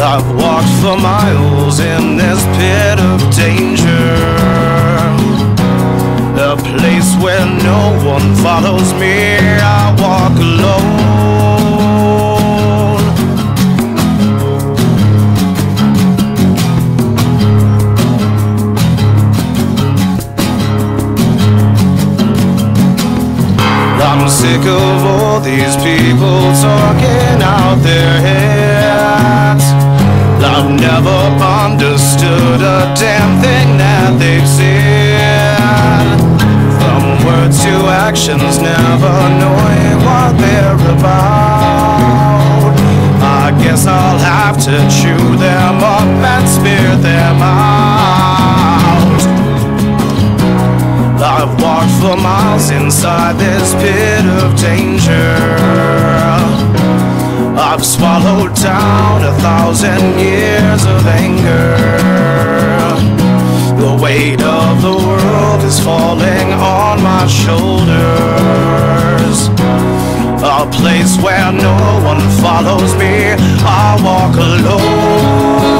I've walked for miles in this pit of danger, a place where no one follows me. I walk alone. I'm sick of all these people talking out their heads. I've never understood a damn thing that they've said. From words to actions, never knowing what they're about. I guess I'll have to chew them up and spear them out. I've walked for miles inside this pit of danger. I've swallowed down 1,000 years of anger. The weight of the world is falling on my shoulders. A place where no one follows me. I walk alone.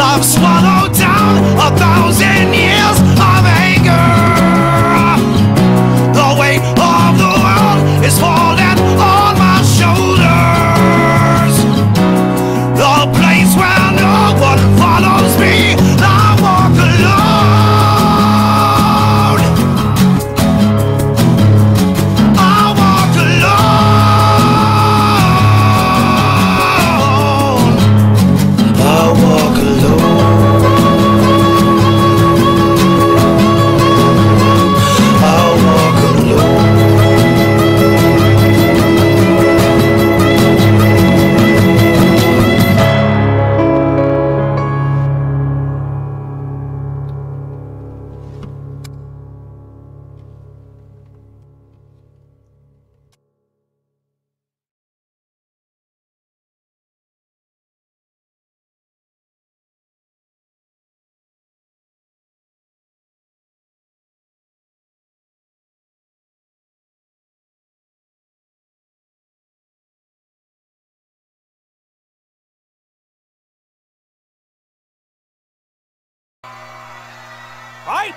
I've swallowed down 1,000 years of anger. The weight of the world is falling on my shoulders. The place where no one follows me. I walk alone. I walk alone. I walk alone. Fight!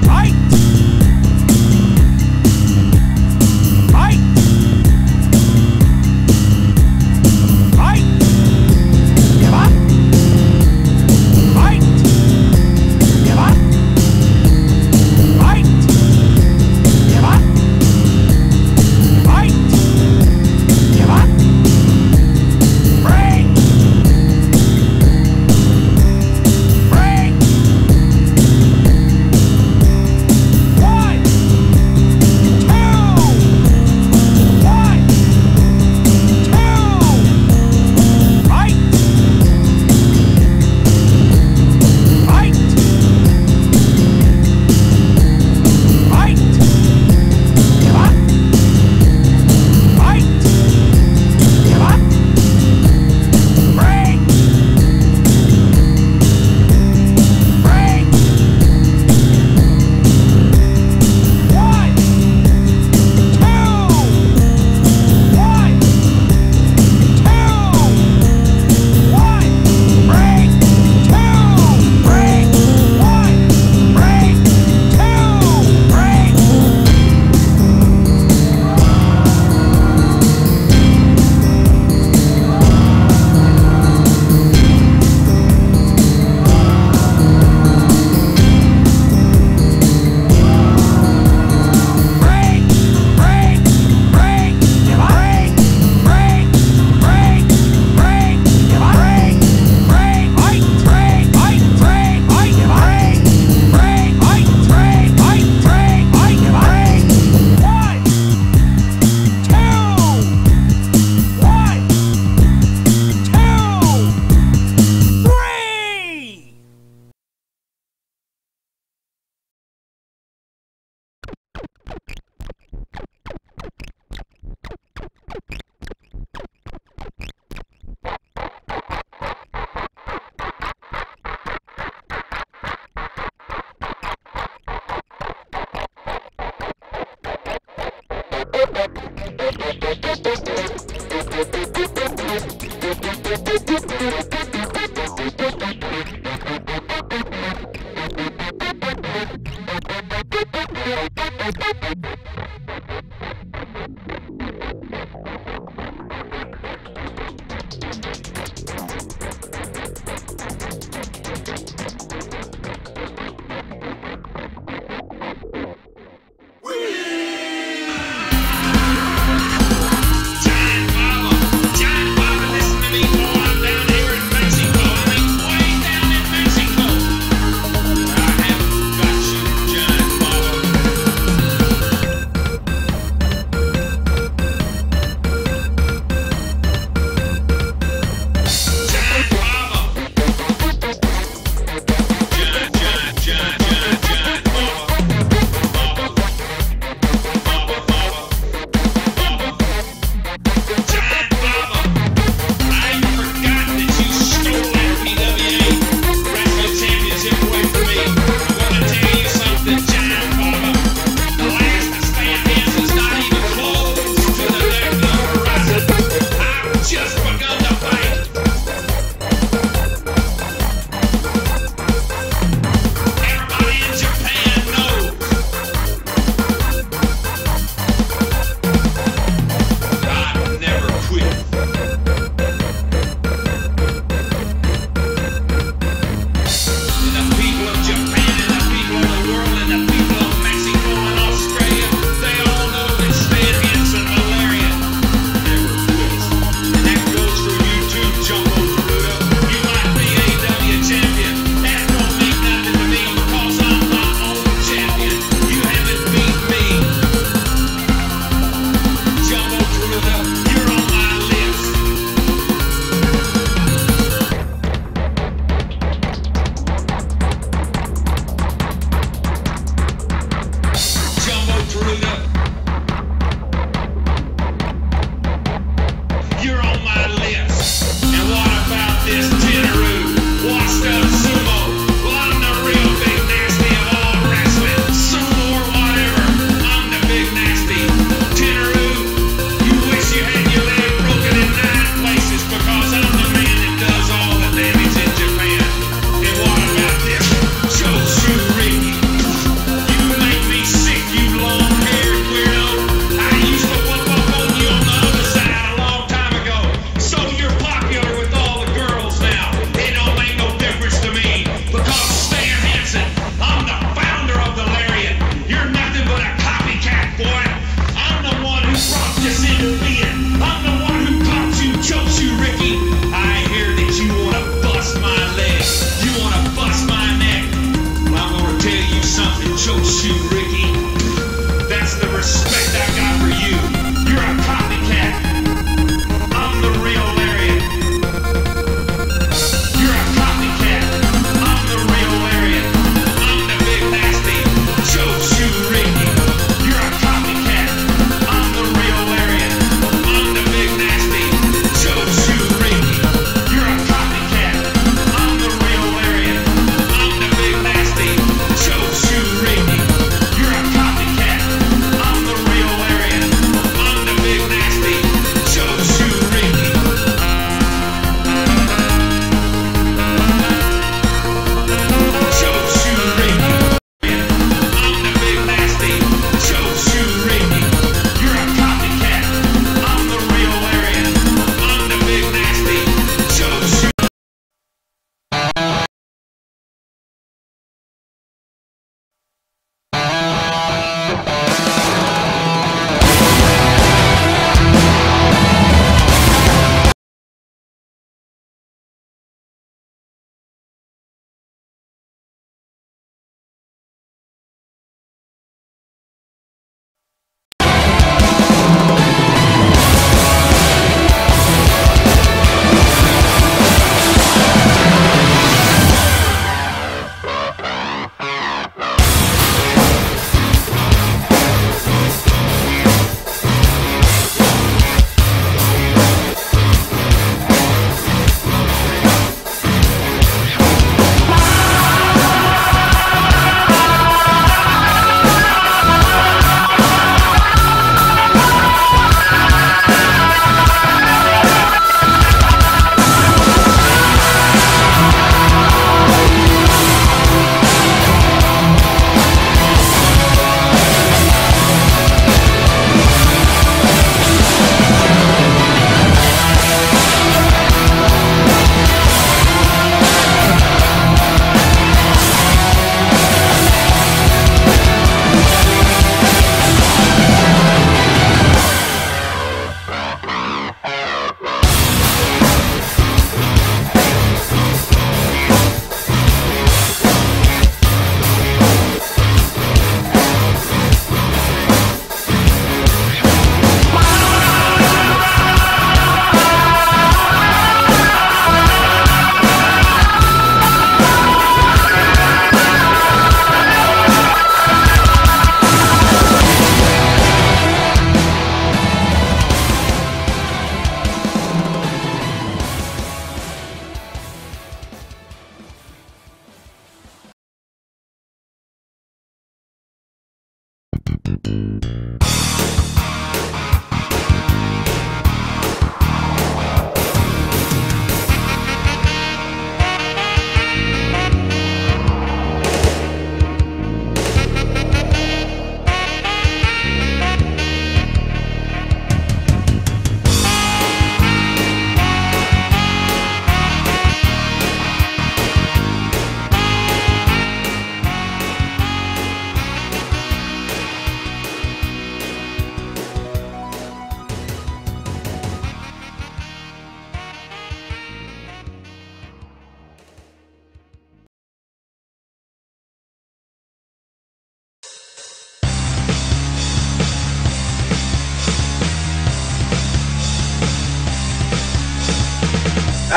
Fight! Giant Baba, listen to me, boy, I'm down here in Mexico.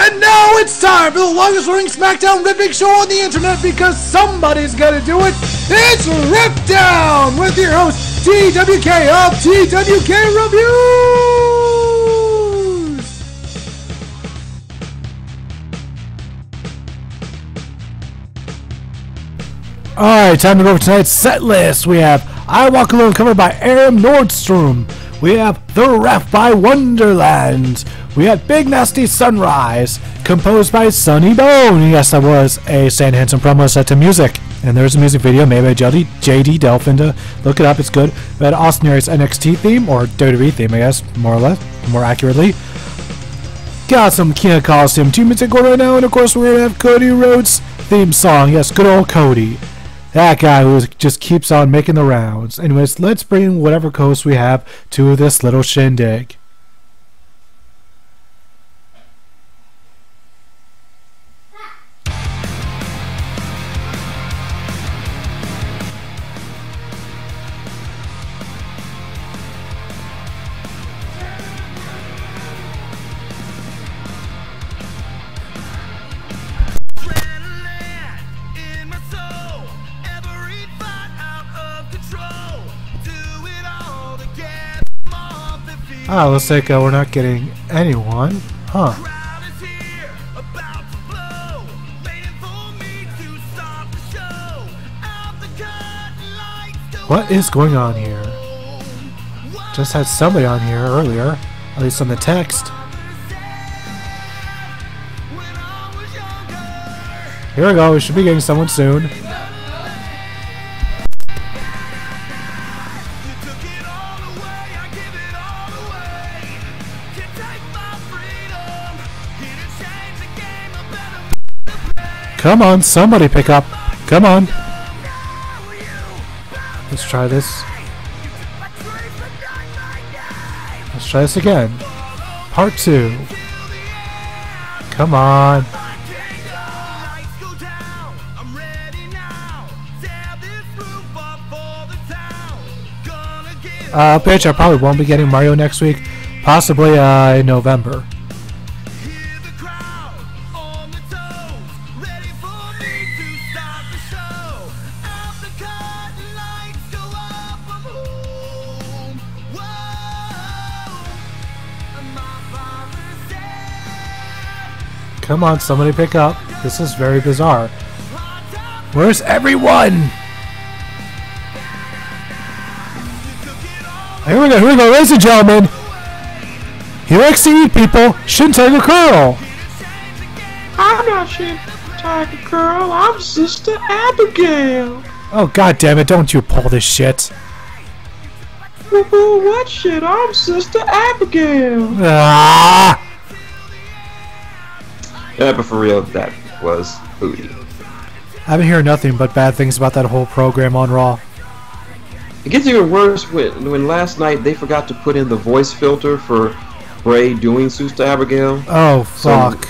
And now it's time for the longest running SmackDown ripping show on the internet because somebody's gotta do it. It's RiffDown with your host, TWK of TWK Reviews. Alright, time to go over tonight's set list. We have I Walk Alone covered by Aram Nordstrom. We have The Ref by Wonderland. We had Big Nasty Sunrise, composed by Sonny Bone. Yes, that was a Stan Hansen promo set to music. And there's a music video made by JD Delphin. Look it up, it's good. We had Austin Aries NXT theme, or WWE theme, I guess, more or less, more accurately. Got some King Coliseum 2 music going right now, and of course we're going to have Cody Rhodes' theme song. Yes, good old Cody. That guy who just keeps on making the rounds. Anyways, let's bring whatever coast we have to this little shindig. Ah, looks like we're not getting anyone. Huh. What is going on here? Just had somebody on here earlier, at least on the text. Here we go, we should be getting someone soon. Come on, somebody pick up. Come on. Let's try this. Let's try this again. Part 2. Come on. Bitch, I probably won't be getting Mario next week. Possibly in November. Come on, somebody pick up. This is very bizarre. Where's everyone? Here we go, ladies and gentlemen. He likes to eat people. Shin Tiger Curl. I'm not Shin Tiger Curl. I'm Sister Abigail. Oh, god damn it, don't you pull this shit. What shit? I'm Sister Abigail. Ah! Yeah, but for real, that was booty. I've been hearing nothing but bad things about that whole program on Raw. It gets even worse when last night they forgot to put in the voice filter for Bray doing Sister Abigail. Oh, fuck.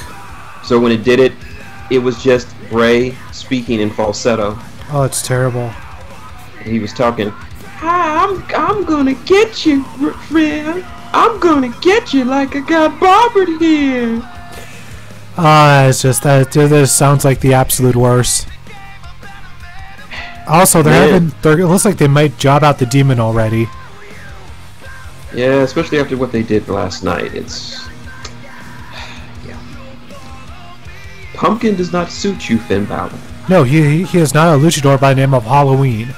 So when it did it, it was just Bray speaking in falsetto. Oh, it's terrible. He was talking, Hi, I'm gonna get you, friend. I'm gonna get you like I got Barbara here. It's just that this sounds like the absolute worst. Also, it looks like they might job out the demon already. yeah, especially after what they did last night. Yeah. Pumpkin does not suit you, Finn Balor. No, he is not a luchador by the name of Halloween.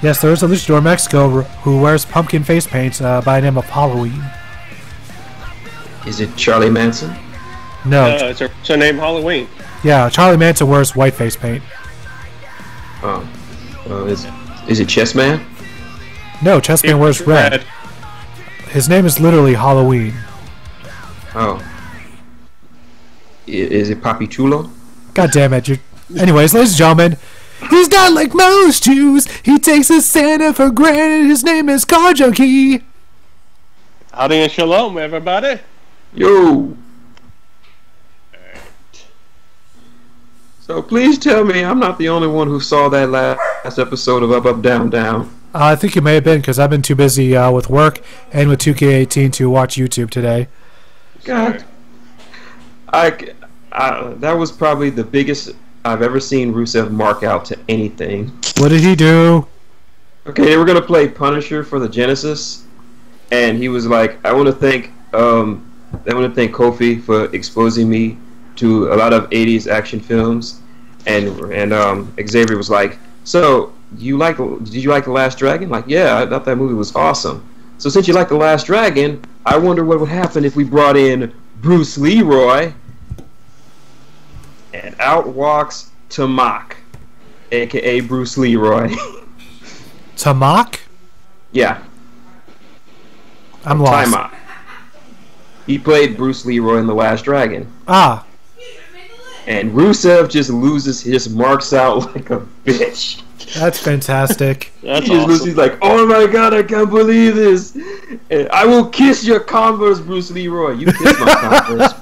Yes, there is a luchador in Mexico who wears pumpkin face paints by the name of Halloween. Is it Charlie Manson? No. It's her name Halloween. Yeah, Charlie Manson wears white face paint. Oh. Is it Chessman? No, Chessman wears red. His name is literally Halloween. Oh. Is it Papi Chulo? God damn it. Anyways, ladies and gentlemen, he's not like most Jews. He takes his Santa for granted. His name is Car Junkie. Howdy and shalom, everybody. Yo! So please tell me I'm not the only one who saw that last episode of Up, Up, Down, Down. I think you may have been because I've been too busy with work and with 2K18 to watch YouTube today. God, that was probably the biggest I've ever seen Rusev mark out to anything. What did he do? Okay, they were gonna play Punisher for the Genesis, and he was like, "I want to thank Kofi for exposing me to a lot of '80s action films," and Xavier was like, "So did you like The Last Dragon?" Like, yeah, I thought that movie was awesome. So since you like The Last Dragon, I wonder what would happen if we brought in Bruce Leroy. And out walks Tamak, aka Bruce Leroy. Tamak? Yeah. I'm lost. Tamak. He played Bruce Leroy in The Last Dragon. Ah. And Rusev just marks out like a bitch. That's fantastic. That's He's like, "Oh my god, I can't believe this! And I will kiss your Converse, Bruce Leroy. You kiss my Converse.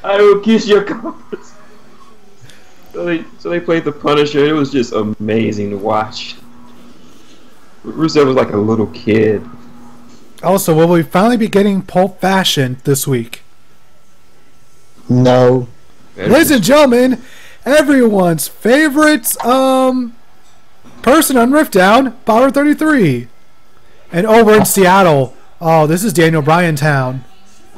I will kiss your Converse." So they played the Punisher. It was just amazing to watch. Rusev was like a little kid. Also, will we finally be getting Pulp Fashion this week? No. Ladies and gentlemen, everyone's favorite person on RiffDown, Power33. And over in Seattle, oh, this is Daniel Bryan town.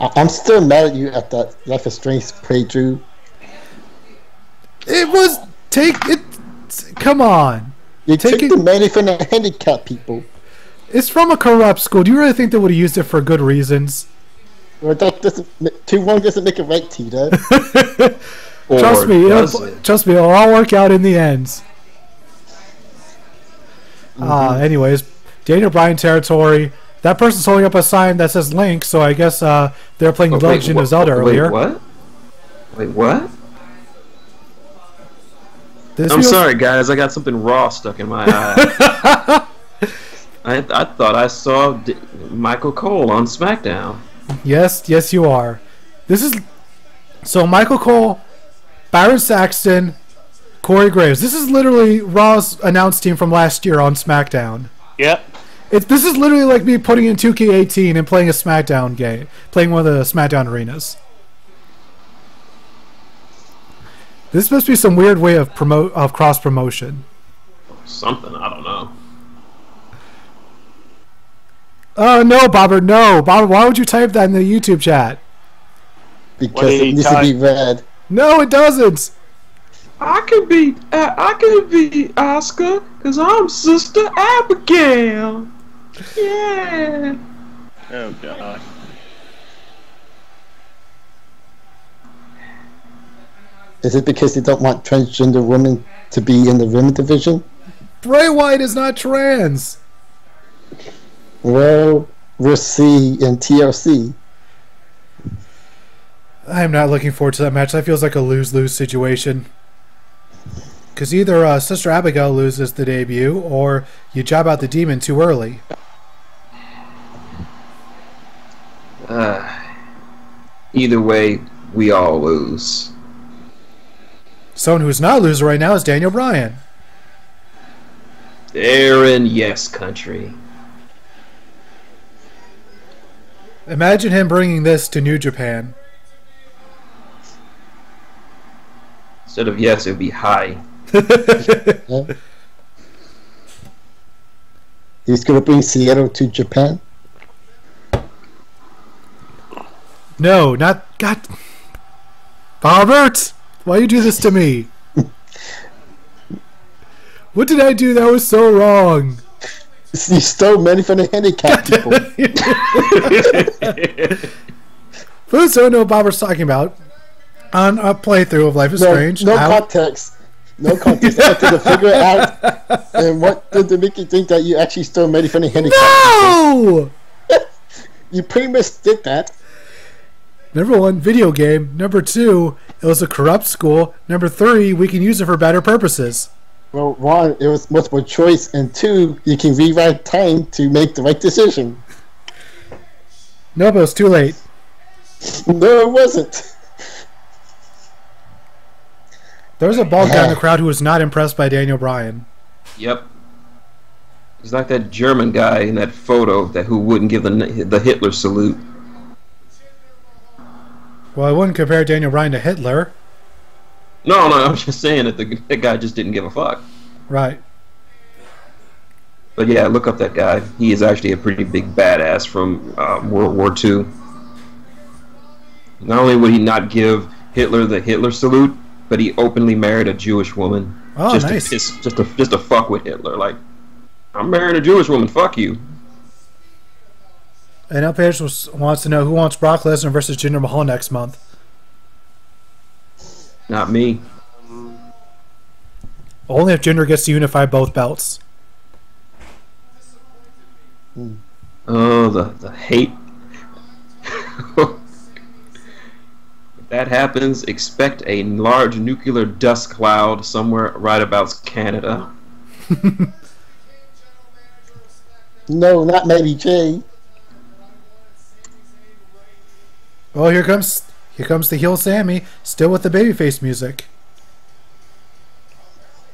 I'm still mad at you at that Life is Strange playthrough. It was come on. You took the money from the handicapped people. It's from a corrupt school. Do you really think they would have used it for good reasons? Well, that doesn't. Too long doesn't make it right, Tita. Trust me, it'll all work out in the end. Anyways, Daniel Bryan territory. That person's holding up a sign that says Link, so I guess they're playing Legend of Zelda earlier. Wait, what? I'm sorry, guys. I got something raw stuck in my eye. I thought I saw Michael Cole on SmackDown. Yes, you are. This is so Michael Cole, Byron Saxton, Corey Graves. This is literally Raw's announced team from last year on SmackDown. Yep. This is literally like me putting in 2K18 and playing a SmackDown game, playing one of the SmackDown arenas. This must be some weird way of cross promotion. Something, I don't know. Oh no, Bobber, no. Bobber, why would you type that in the YouTube chat? Because it needs to be read. No, it doesn't. I can be Oscar, cause I'm Sister Abigail. Yeah. Oh god. Is it because they don't want transgender women to be in the women division? Bray Wyatt is not trans. Well, we'll see in TLC. I'm not looking forward to that match. That feels like a lose-lose situation. Because either Sister Abigail loses the debut, or you job out the demon too early. Either way, we all lose. Someone who's not a loser right now is Daniel Bryan. They're in Yes Country. Imagine him bringing this to New Japan. Instead of yes, it would be hi. Yeah. He's going to bring Seattle to Japan? No, not... God... Robert! Why you do this to me? What did I do that was so wrong? You stole money from the handicapped people. For those who don't know what Bob was talking about, on a playthrough of Life is Strange... No context. No context. I had to figure it out. And what did they make you think that you actually stole money from the handicapped No! people? You pretty much did that. Number 1, video game. Number 2, it was a corrupt school. Number 3, we can use it for better purposes. Well, 1, it was multiple choice, and 2, you can rewrite time to make the right decision. No, but it was too late. No, it wasn't. There was a bald guy in the crowd who was not impressed by Daniel Bryan. Yep. He's like that German guy in that photo who wouldn't give the Hitler salute. Well, I wouldn't compare Daniel Bryan to Hitler. No, I'm just saying that the guy just didn't give a fuck. Right. But yeah, look up that guy. He is actually a pretty big badass from World War II. Not only would he not give Hitler the Hitler salute, but he openly married a Jewish woman. Oh, just nice. Just to fuck with Hitler. Like, I'm marrying a Jewish woman. Fuck you. And Page wants to know who wants Brock Lesnar versus Jinder Mahal next month. Not me. Only if Jinder gets to unify both belts. Oh, the hate. If that happens, expect a large nuclear dust cloud somewhere right about Canada. No, not Mary J. Oh, here comes the heel Sammy, still with the babyface music.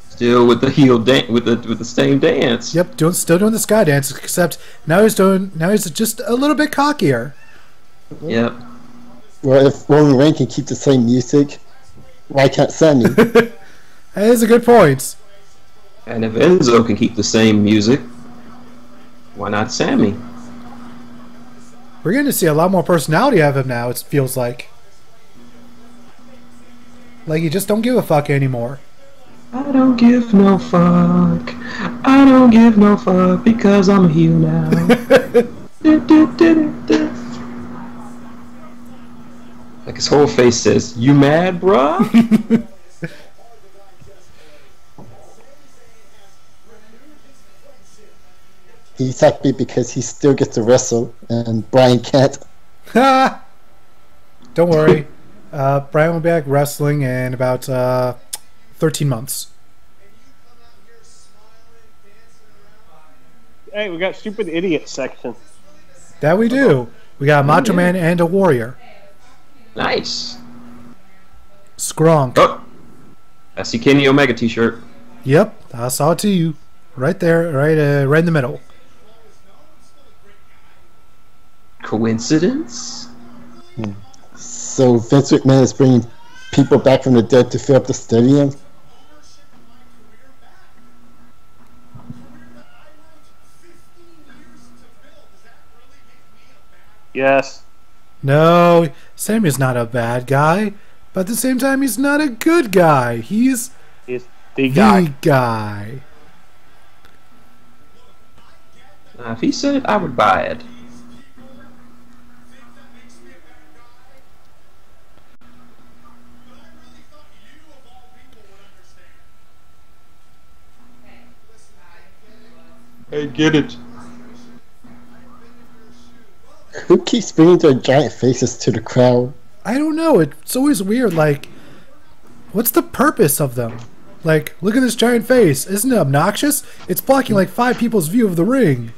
Still with the heel with the same dance. Yep, still doing the sky dance, except now he's just a little bit cockier. Yep. Well, if Roman Reigns can keep the same music, why can't Sammy? That is a good point. And if Enzo can keep the same music, why not Sammy? We're going to see a lot more personality out of him now, it feels like. Like, you just don't give a fuck anymore. I don't give no fuck. I don't give no fuck because I'm a heel now. Like his whole face says, "You mad, bruh?" He's happy because he still gets to wrestle, and Brian can't. Don't worry. Brian will be back wrestling in about 13 months. Hey, we got stupid idiot section. That we do. We got a Macho Man and a Warrior. Nice. Skronk. Oh, I see Kenny Omega t-shirt. Yep, I saw it to you. Right there, right in the middle. Coincidence? So Vince McMahon is bringing people back from the dead to fill up the stadium. Yes. No, Sammy's not a bad guy, but at the same time, he's not a good guy. He's He's the guy. the guy. If he said it, I would buy it. I get it. Who keeps bringing their giant faces to the crowd? I don't know. It's always weird. Like, what's the purpose of them? Like, look at this giant face. Isn't it obnoxious? It's blocking like 5 people's view of the ring.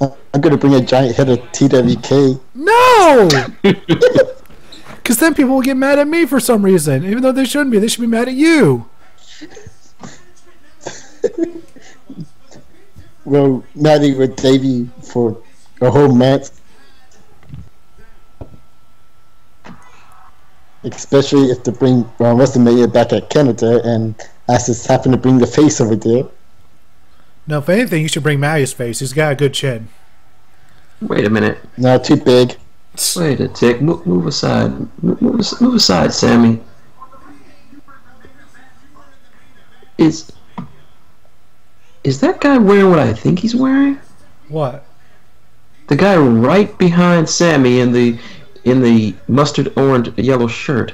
I'm gonna bring a giant head of TWK. No! Because then people will get mad at me for some reason. Even though they shouldn't be. They should be mad at you. Well, Maddie would debut for a whole month. Especially if they bring WrestleMania back at Canada and as just happen to bring the face over there. No, if anything, you should bring Matty's face. He's got a good chin. Wait a minute. No, too big. Wait a tick. Move aside. Move aside, Sammy. Is that guy wearing what I think he's wearing? What? The guy right behind Sammy in the mustard orange yellow shirt.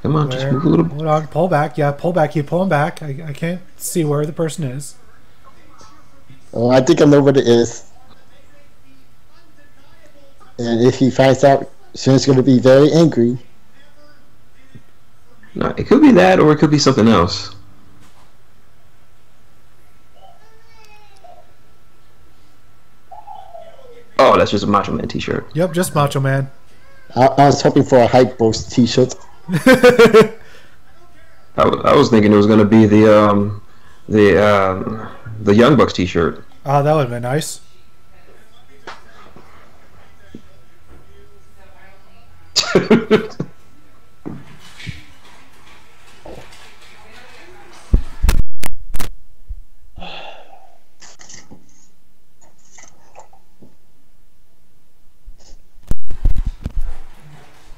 Come on, just move a little. Hold on, pull back. Yeah, pull back. Keep pulling back. I can't see where the person is. Oh, I think I know what it is. And if he finds out, Shane's going to be very angry. No, it could be that, or it could be something else. Oh, that's just a Macho Man t-shirt. Yep, just Macho Man. I was hoping for a Hype Boast T-shirt. I was thinking it was going to be the Young Bucks T-shirt. Oh, that would have been nice.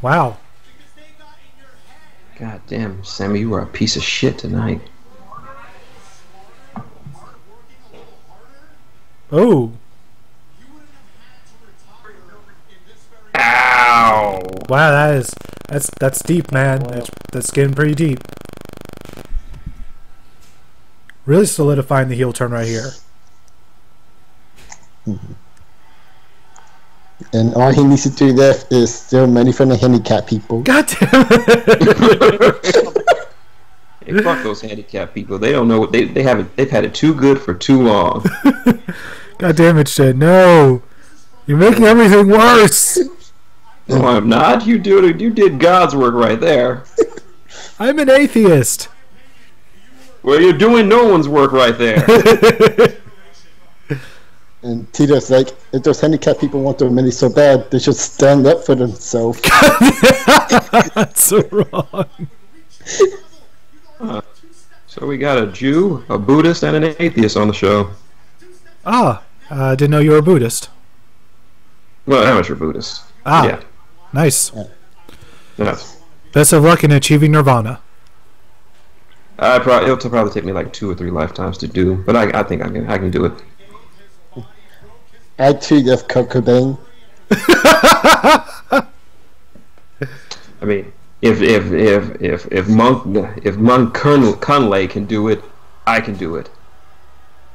Wow. God damn, Sammy, you are a piece of shit tonight. Oh. Ow! Wow, that's deep, man. That's getting pretty deep. Really solidifying the heel turn right here. And all he needs to do left is steal money from the handicapped people. God damn it! Hey, fuck those handicapped people. They don't know what they've had it too good for too long. God damn it, shit. No. You're making everything worse. No, I'm not. You did God's work right there. I'm an atheist. Well, you're doing no one's work right there. And Tito's like, if those handicapped people want their money so bad, they should stand up for themselves. That's so wrong. So we got a Jew, a Buddhist, and an atheist on the show. Ah, didn't know you were a Buddhist. Well, amateur Buddhist. Ah, Yeah. nice. Yes. Best of luck in achieving nirvana. It'll probably take me like 2 or 3 lifetimes to do, but I think I can do it. I too love Kurt Cobain. I mean, if Monk Conley can do it, I can do it.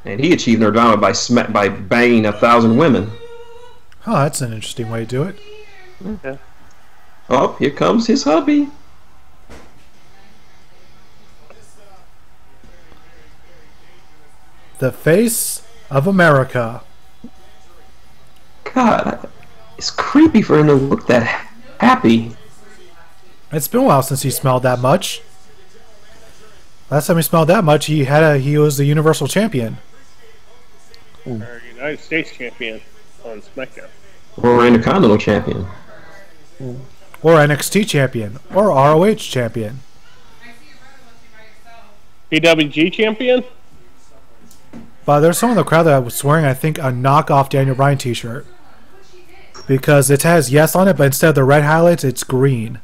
And he achieved nirvana by banging 1,000 women. Oh, that's an interesting way to do it. Okay. Oh, here comes his hubby. The face of America. God, it's creepy for him to look that happy. It's been a while since he smelled that much. Last time he smelled that much, he was the Universal Champion. Or United States champion on SmackDown. Or Intercontinental Champion. Or NXT Champion. Or ROH Champion. PWG champion? But there's someone in the crowd that was wearing, I think, a knockoff Daniel Bryan t-shirt. Because it has yes on it, but instead of the red highlights, it's green.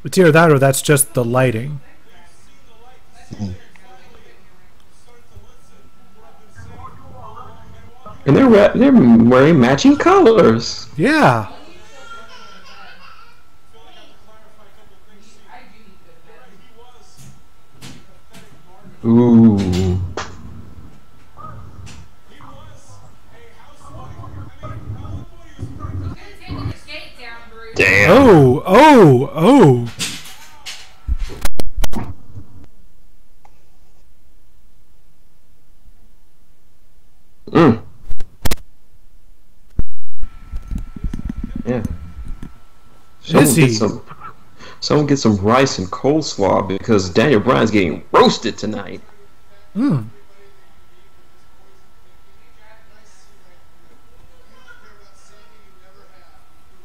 It's either that or that's just the lighting. And they're wearing matching colors. Yeah. Ooh. Damn. Oh. Mm. Yeah. Someone get some rice and coleslaw because Daniel Bryan's getting roasted tonight. Hmm.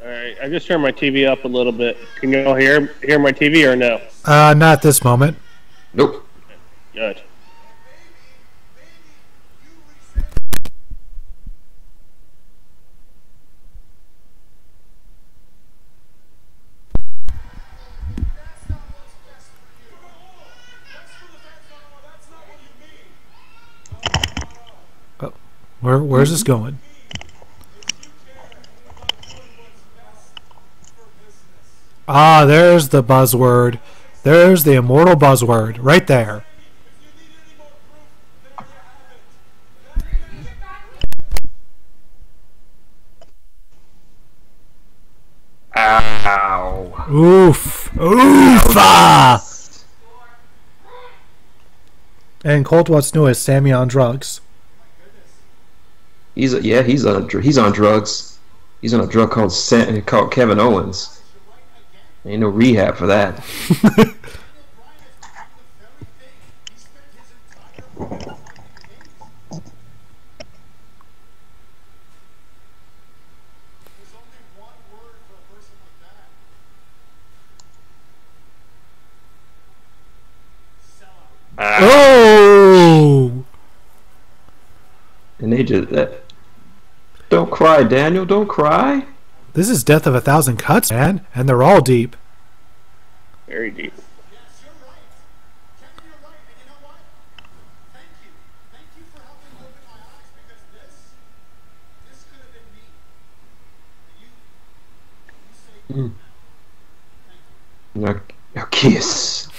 Alright, I just turned my TV up a little bit. Can you all hear my TV or no? Not at this moment. Nope. Good. Where's this going? Ah, there's the buzzword. There's the immortal buzzword right there. Ow. Oof. Oof. And Colt What's New is Sammy on drugs. He's on drugs. He's on a drug called Kevin Owens. Ain't no rehab for that. Oh! And they just don't cry, Daniel. Don't cry. This is Death of 1,000 Cuts, man, and they're all deep. Very deep. Now kiss.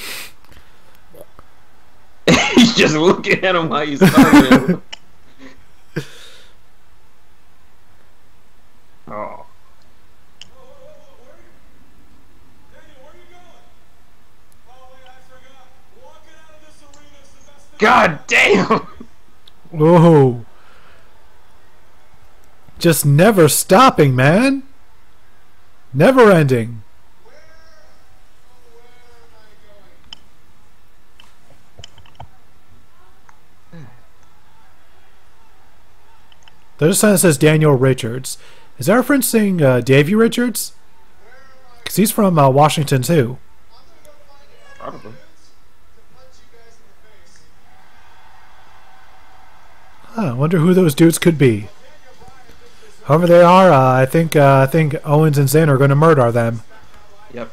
He's just looking at him while he's talking. Oh. God damn! Whoa. Just never stopping, man. Never ending. There's a sign that says Daniel Richards. Is that referencing Davey Richards? Because he's from Washington, too. Probably. Huh, I wonder who those dudes could be. However they are, I think Owens and Zayn are going to murder them. Yep.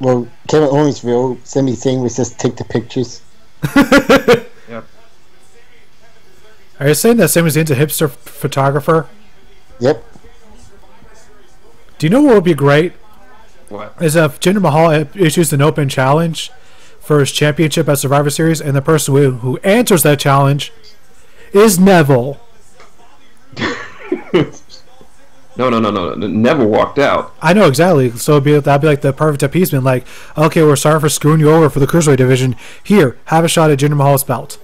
Well, Kevin Owens will send me saying we just take the pictures. Yep. Are you saying that Sami Zayn's a hipster photographer? Yep. Do you know what would be great? What? Is if Jinder Mahal issues an open challenge for his championship at Survivor Series, and the person who answers that challenge is Neville. No. Never walked out. I know exactly. So that'd be like the perfect appeasement. Like, okay, we're sorry for screwing you over for the cruiserweight division. Here, have a shot at Jinder Mahal's belt.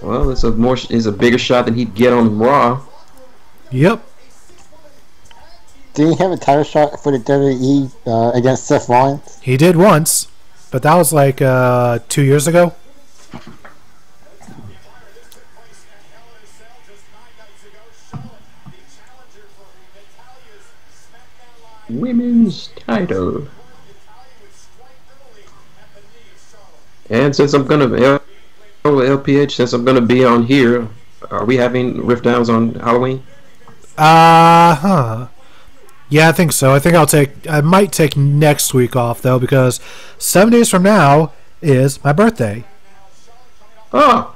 Well, it's a bigger shot than he'd get on Raw. Yep. Didn't he have a title shot for the WWE against Seth Rollins? He did once, but that was like 2 years ago. Women's title. And since I'm gonna LPH, since I'm gonna be on here, are we having RiffDowns on Halloween? Yeah, I think so. I might take next week off though, because 7 days from now is my birthday. Oh,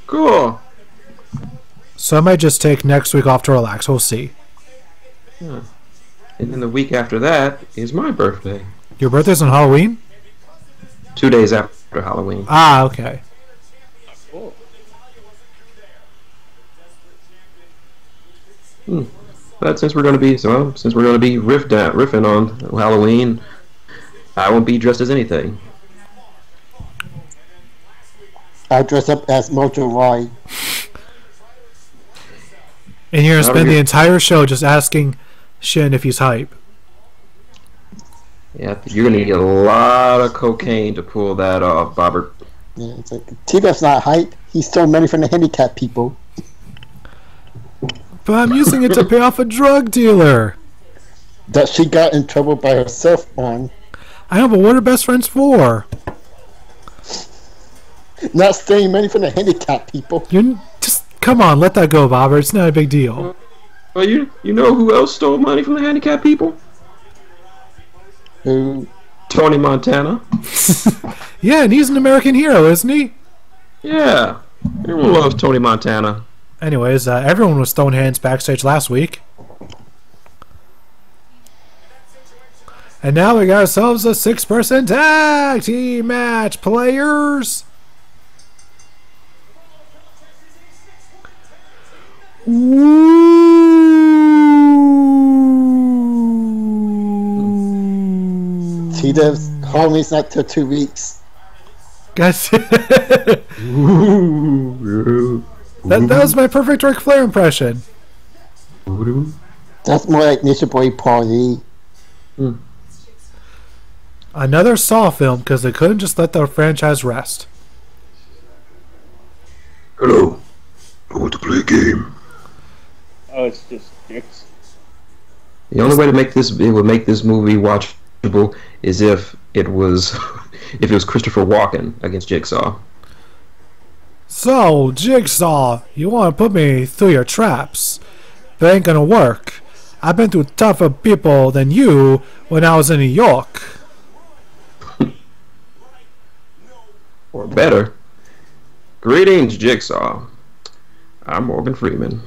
cool. So I might just take next week off to relax. We'll see. Yeah. And then the week after that is my birthday. Your birthday's on Halloween? 2 days after Halloween. Ah, okay. Cool. But since we're going to be riffing on Halloween, I won't be dressed as anything. I'll dress up as Mojo Rawley. And you're going to spend the entire show just asking Shin if he's hype. Yeah, you're going to need a lot of cocaine to pull that off, Bobbert. Yeah, it's like T-Buff's not hype. He stole money from the handicapped people. But I'm using it to pay off a drug dealer. That she got in trouble by herself on. I know, but what are best friends for? Not stealing money from the handicapped people. You just come on, let that go, Bobber. It's not a big deal. Well, you know who else stole money from the handicapped people? Who? Tony Montana. Yeah, and he's an American hero, isn't he? Yeah, everyone loves Tony Montana. Anyways, everyone was throwing hands backstage last week. And now we got ourselves a 6-person tag team match, players. T-Dub's Halloween's not till 2 weeks. Guys, that was my perfect Ric Flair impression. That's more like Nature Boy Party. Another Saw film because they couldn't just let the franchise rest. Hello. I want to play a game. Oh, it's just dicks. The only way to make this movie watchable is if it was Christopher Walken against Jigsaw. So, Jigsaw, you want to put me through your traps, but ain't gonna work. I've been through tougher people than you when I was in New York. Or better. Greetings, Jigsaw. I'm Morgan Freeman.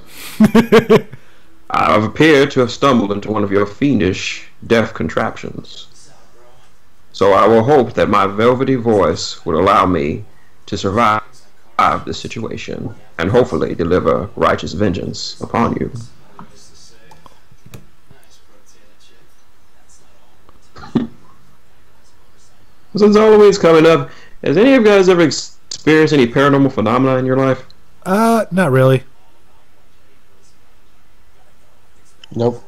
I've appeared to have stumbled into one of your fiendish, deaf contraptions. So I will hope that my velvety voice would allow me to survive this situation and hopefully deliver righteous vengeance upon you. Since Halloween's coming up, has any of you guys ever experienced any paranormal phenomena in your life? Not really. Nope.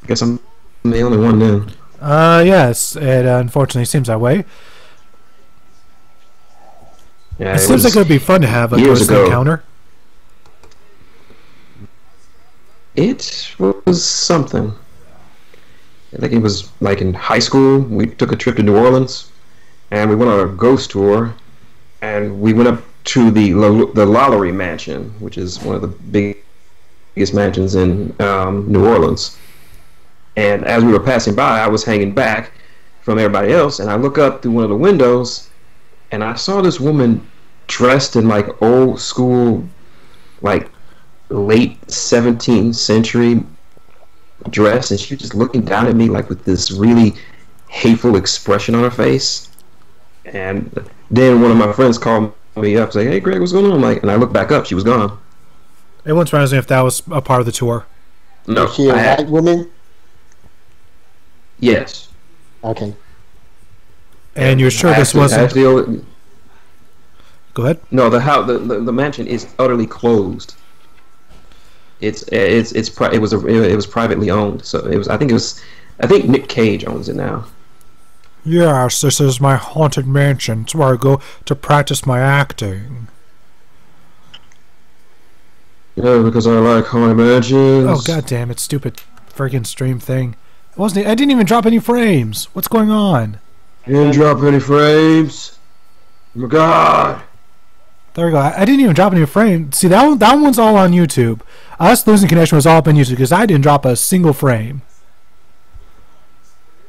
Guess I'm the only one then. Yes, it unfortunately seems that way. Yeah, It seems like it would be fun to have a years ghost ago. encounter. It was something. I think it was like in high school. We took a trip to New Orleans, and we went on a ghost tour, and we went up to the Lollery Mansion, which is one of the biggest mansions in New Orleans. And as we were passing by, I was hanging back from everybody else, and I look up through one of the windows, and I saw this woman dressed in like old school, like late 17th century dress, and she was just looking down at me like with this really hateful expression on her face. And then one of my friends called me up saying, "Hey Greg, what's going on?" And I looked back up, she was gone. It once surprised me if that was a part of the tour. No, Is she a white woman? Yes. Okay. And you're sure this wasn't... Go ahead. No, the mansion is utterly closed. It was privately owned, so I think Nick Cage owns it now. Yes, this is my haunted mansion. It's where I go to practice my acting. Yeah, because I like haunted mansions. Oh, god damn it, stupid friggin' stream thing. I didn't even drop any frames. What's going on? You didn't drop any frames. Oh my god. There we go. I didn't even drop any frames. See, that one's all on YouTube. Us losing connection was all up on YouTube because I didn't drop a single frame.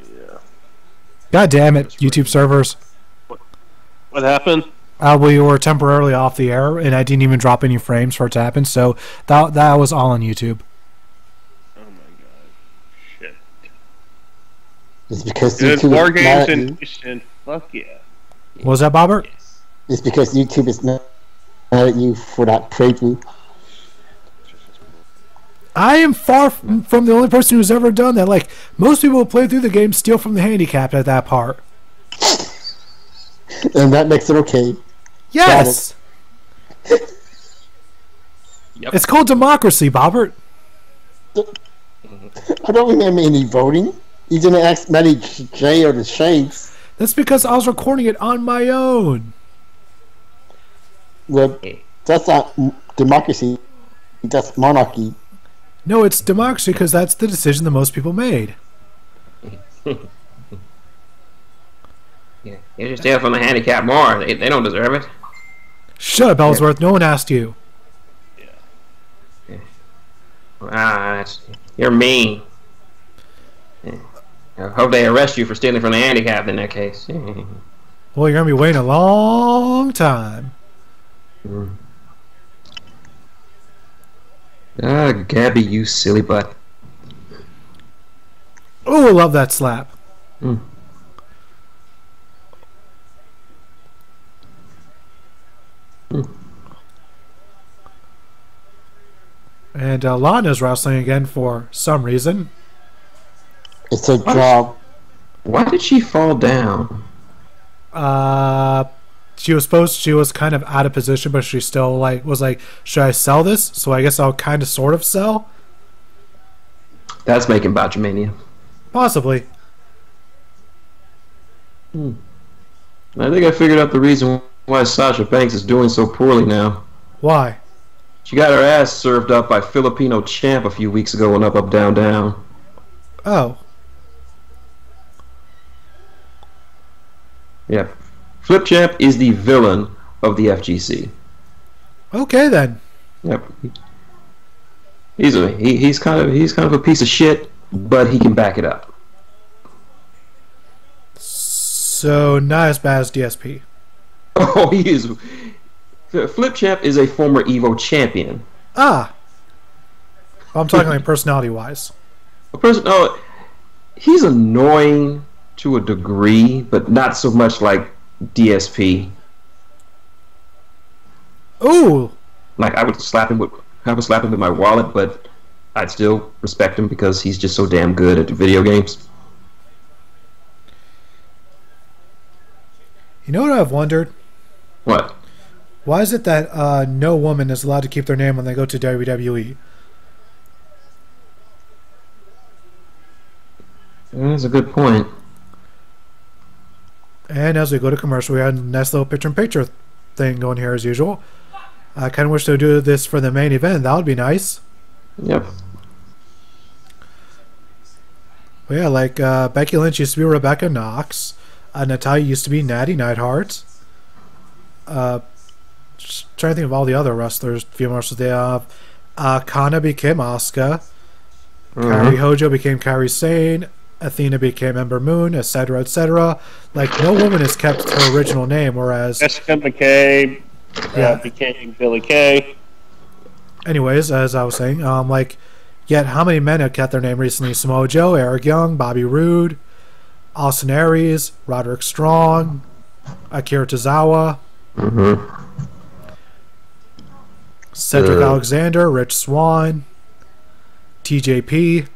Yeah. God damn it, YouTube servers. What happened? We were temporarily off the air, and I didn't even drop any frames for it to happen, so that was all on YouTube. Oh my god. Shit. It's because Good YouTube war is mad games at you. and Nation. Fuck yeah. What was that, Bobbert? It's because YouTube is mad at you for that playthrough. I am far from the only person who's ever done that. Like, most people who play through the game steal from the handicapped at that part. And that makes it okay. Yes! Yep. It's called democracy, Bobbert. I don't remember any voting. You didn't ask Matty J or the Shades. That's because I was recording it on my own. Well, that's not democracy. That's monarchy. No, it's democracy because that's the decision that most people made. Yeah, you should steal from the handicapped more. They don't deserve it. Shut up, Ellsworth. No one asked you. You're mean. Yeah. I hope they arrest you for stealing from the handicapped in that case. Well, you're going to be waiting a long time. Ah, Gabby, you silly butt. Oh, I love that slap. And Lana's wrestling again for some reason. It's a job. Why did she fall down? she was kind of out of position, but she still was like, should I sell this? So I guess I'll kind of sort of sell. That's making Botchamania. Possibly. I think I figured out the reason why Sasha Banks is doing so poorly now. Why? She got her ass served up by Filipino Champ a few weeks ago on Up Up Down Down. Oh. Yeah. Flip Champ is the villain of the FGC. Okay then. Yep. He's kind of a piece of shit, but he can back it up. So not as bad as DSP. Oh, he is. Flip Champ is a former Evo champion. Ah. I'm talking like personality wise. He's annoying to a degree, but not so much like DSP. Ooh. Like I would slap him with my wallet, but I'd still respect him because he's just so damn good at video games. You know what I've wondered? What? Why is it that no woman is allowed to keep their name when they go to WWE? That's a good point. And as we go to commercial, we had a nice little picture-in-picture thing going here as usual. I kind of wish they would do this for the main event. That would be nice. Yep. But yeah, like Becky Lynch used to be Rebecca Knox. Natalya used to be Natty Neidhart. Just trying to think of all the other wrestlers, female wrestlers they have. Kana became Asuka. Kairi Hojo became Kairi Sane. Athena became Ember Moon, etc., etc. Like, no woman has kept her original name, whereas Jessica McKay became Billy Kay. Anyways, as I was saying, yet how many men have kept their name recently? Samoa Joe, Eric Young, Bobby Roode, Austin Aries, Roderick Strong, Akira Tozawa, Cedric Alexander, Rich Swann, TJP.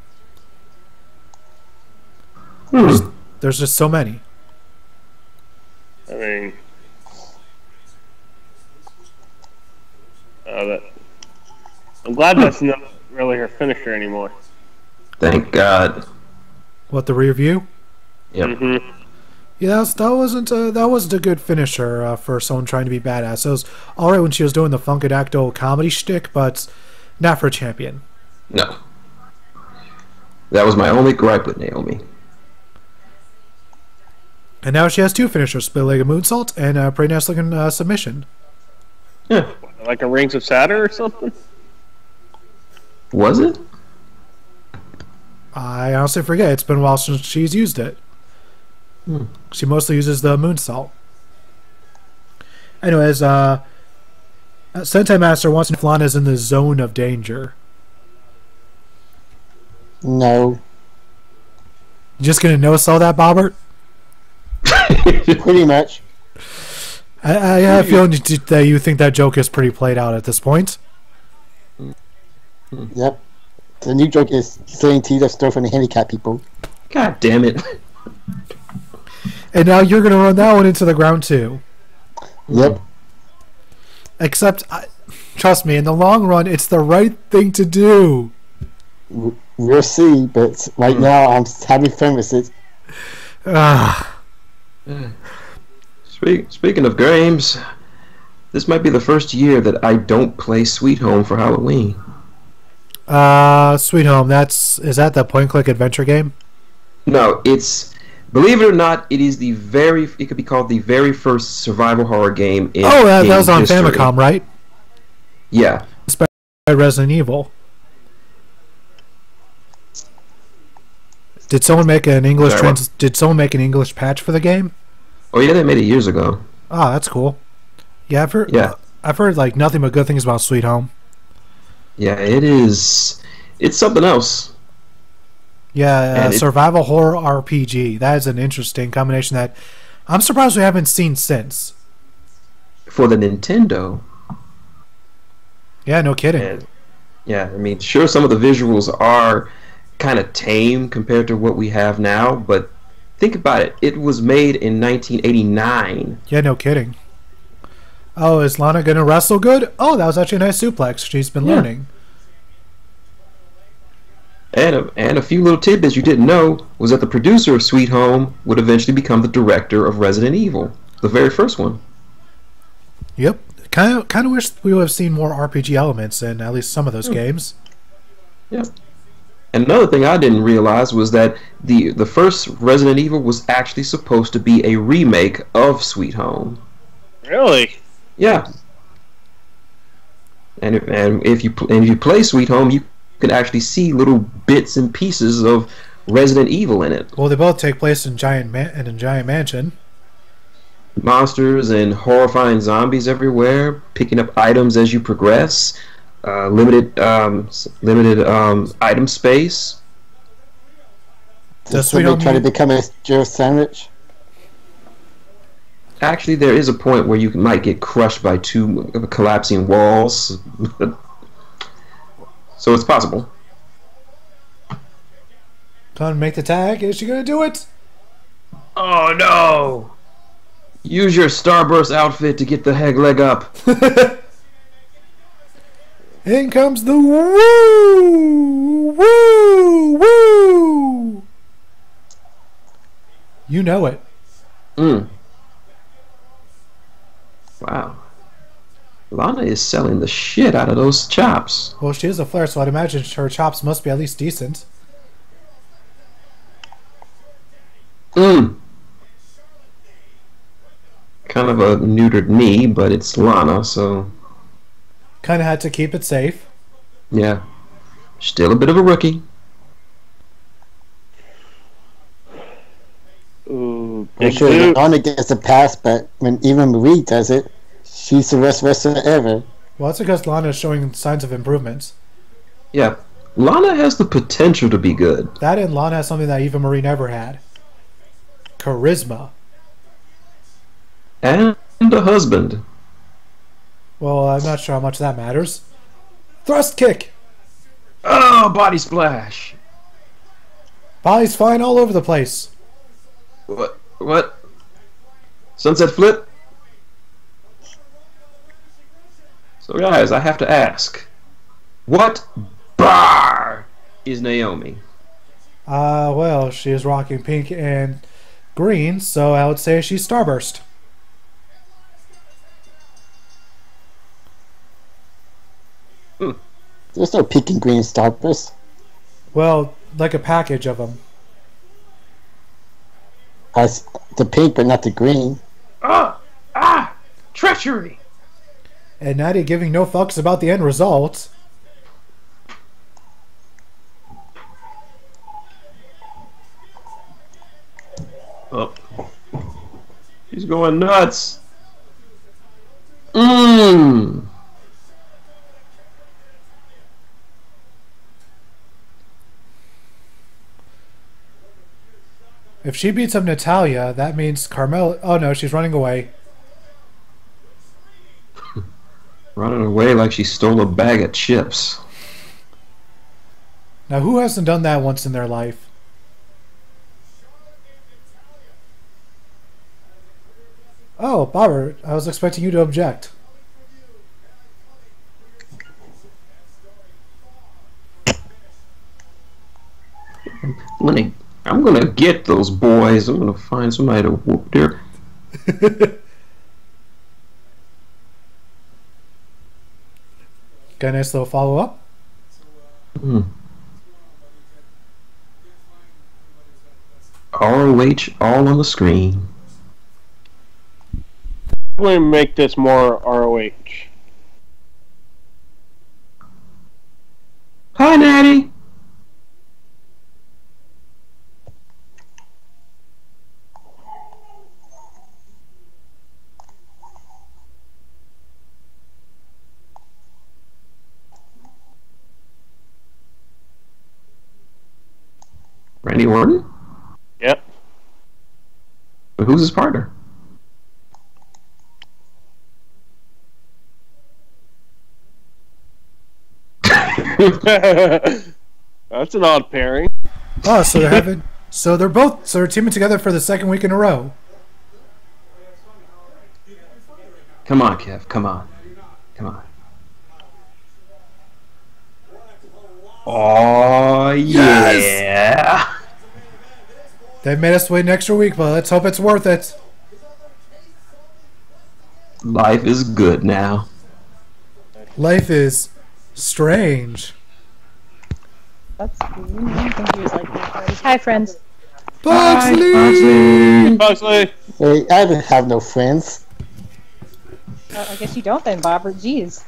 There's just so many. I mean, I'm glad that's not really her finisher anymore. Thank God. What, the review? Yep. Yeah, that wasn't a good finisher for someone trying to be badass. It was alright when she was doing the Funkadactyl comedy shtick, but not for a champion. No. That was my only gripe with Naomi. And now she has two finishers, split-legged moonsault and a pretty nice looking submission. Yeah. Like a Rings of Saturn or something? Was it? I honestly forget. It's been a while since she's used it. She mostly uses the moonsault. Anyways, Sentai Master wants to know if Lana's in the zone of danger. No. You just gonna no-sell that, Bobbert? Pretty much. I have a feeling that you think that joke is pretty played out at this point. Yep. The new joke is saying Tita's store for the handicapped people. God damn it. And now you're going to run that one into the ground too. Yep. Except, trust me, in the long run, it's the right thing to do. We'll see, but right now I'm having fun with it. Speaking of games, this might be the first year that I don't play Sweet Home for Halloween. Sweet Home, is that the point-click adventure game? No, it's, believe it or not, it could be called the very first survival horror game in that was on history. Famicom, right? Yeah. By Resident Evil. Did someone make an English patch for the game? Oh yeah, they made it years ago. Oh, that's cool. Yeah, I've heard like nothing but good things about Sweet Home. Yeah, it is. It's something else. Yeah, survival horror RPG. That is an interesting combination that I'm surprised we haven't seen since. For the Nintendo. Yeah, no kidding. I mean, sure, some of the visuals are kind of tame compared to what we have now, but think about it. It was made in 1989. Yeah, no kidding. Oh, is Lana gonna wrestle good? Oh, that was actually a nice suplex. She's been learning. And a few little tidbits you didn't know was that the producer of Sweet Home would eventually become the director of Resident Evil, the very first one. Yep. Kind of wish we would have seen more RPG elements in at least some of those games. Yeah. And another thing I didn't realize was that the first Resident Evil was actually supposed to be a remake of Sweet Home. Really? Yeah. And if you play Sweet Home, you can actually see little bits and pieces of Resident Evil in it. Well, they both take place in a giant mansion. Monsters and horrifying zombies everywhere, picking up items as you progress, limited item space. Does somebody try to become a Joe sandwich? Actually, there is a point where you might get crushed by two collapsing walls. So it's possible. Time to make the tag. Is she gonna do it? Oh no! Use your Starburst outfit to get the leg up. In comes the woo! Woo! Woo! You know it. Wow. Lana is selling the shit out of those chops. Well, she is a Flair, so I'd imagine her chops must be at least decent. Kind of a neutered knee, but it's Lana, so... Kind of had to keep it safe. Yeah. Still a bit of a rookie. Ooh, I'm sure Lana gets a pass, but when Eva Marie does it, she's the best wrestler ever. Well, that's because Lana is showing signs of improvements. Yeah. Lana has the potential to be good. That and Lana has something that Eva Marie never had. Charisma. And a husband. Well, I'm not sure how much that matters. Thrust kick! Oh, body splash. Body's flying all over the place. What? Sunset flip? So guys, I have to ask. What bar is Naomi? Well, she is rocking pink and green, so I would say she's Starburst. There's no pink and green Starburst. Well, like a package of them. The pink, but not the green. Treachery! And Natty giving no fucks about the end result. Oh. She's going nuts. If she beats up Natalia, that means Carmella... Oh no, she's running away. Running away like she stole a bag of chips. Now who hasn't done that once in their life? Oh, Bobber, I was expecting you to object. I'm gonna get those boys. I'm gonna find somebody to whoop their... Got a nice little follow-up. ROH all on the screen. Probably make this more ROH. Hi, Natty. Randy Orton? Yep. But who's his partner? That's an odd pairing. Oh, so they're having... So they're teaming together for the second week in a row. Come on, Kev. Come on. Come on. Oh, yeah. Yes! They made us wait an extra week, but let's hope it's worth it. Life is good now. Life is strange. That's cool. I think he was like this. Hi, friends. Bugsley! Bugsley. Hey, I don't have no friends. I guess you don't then, Bob. Or jeez.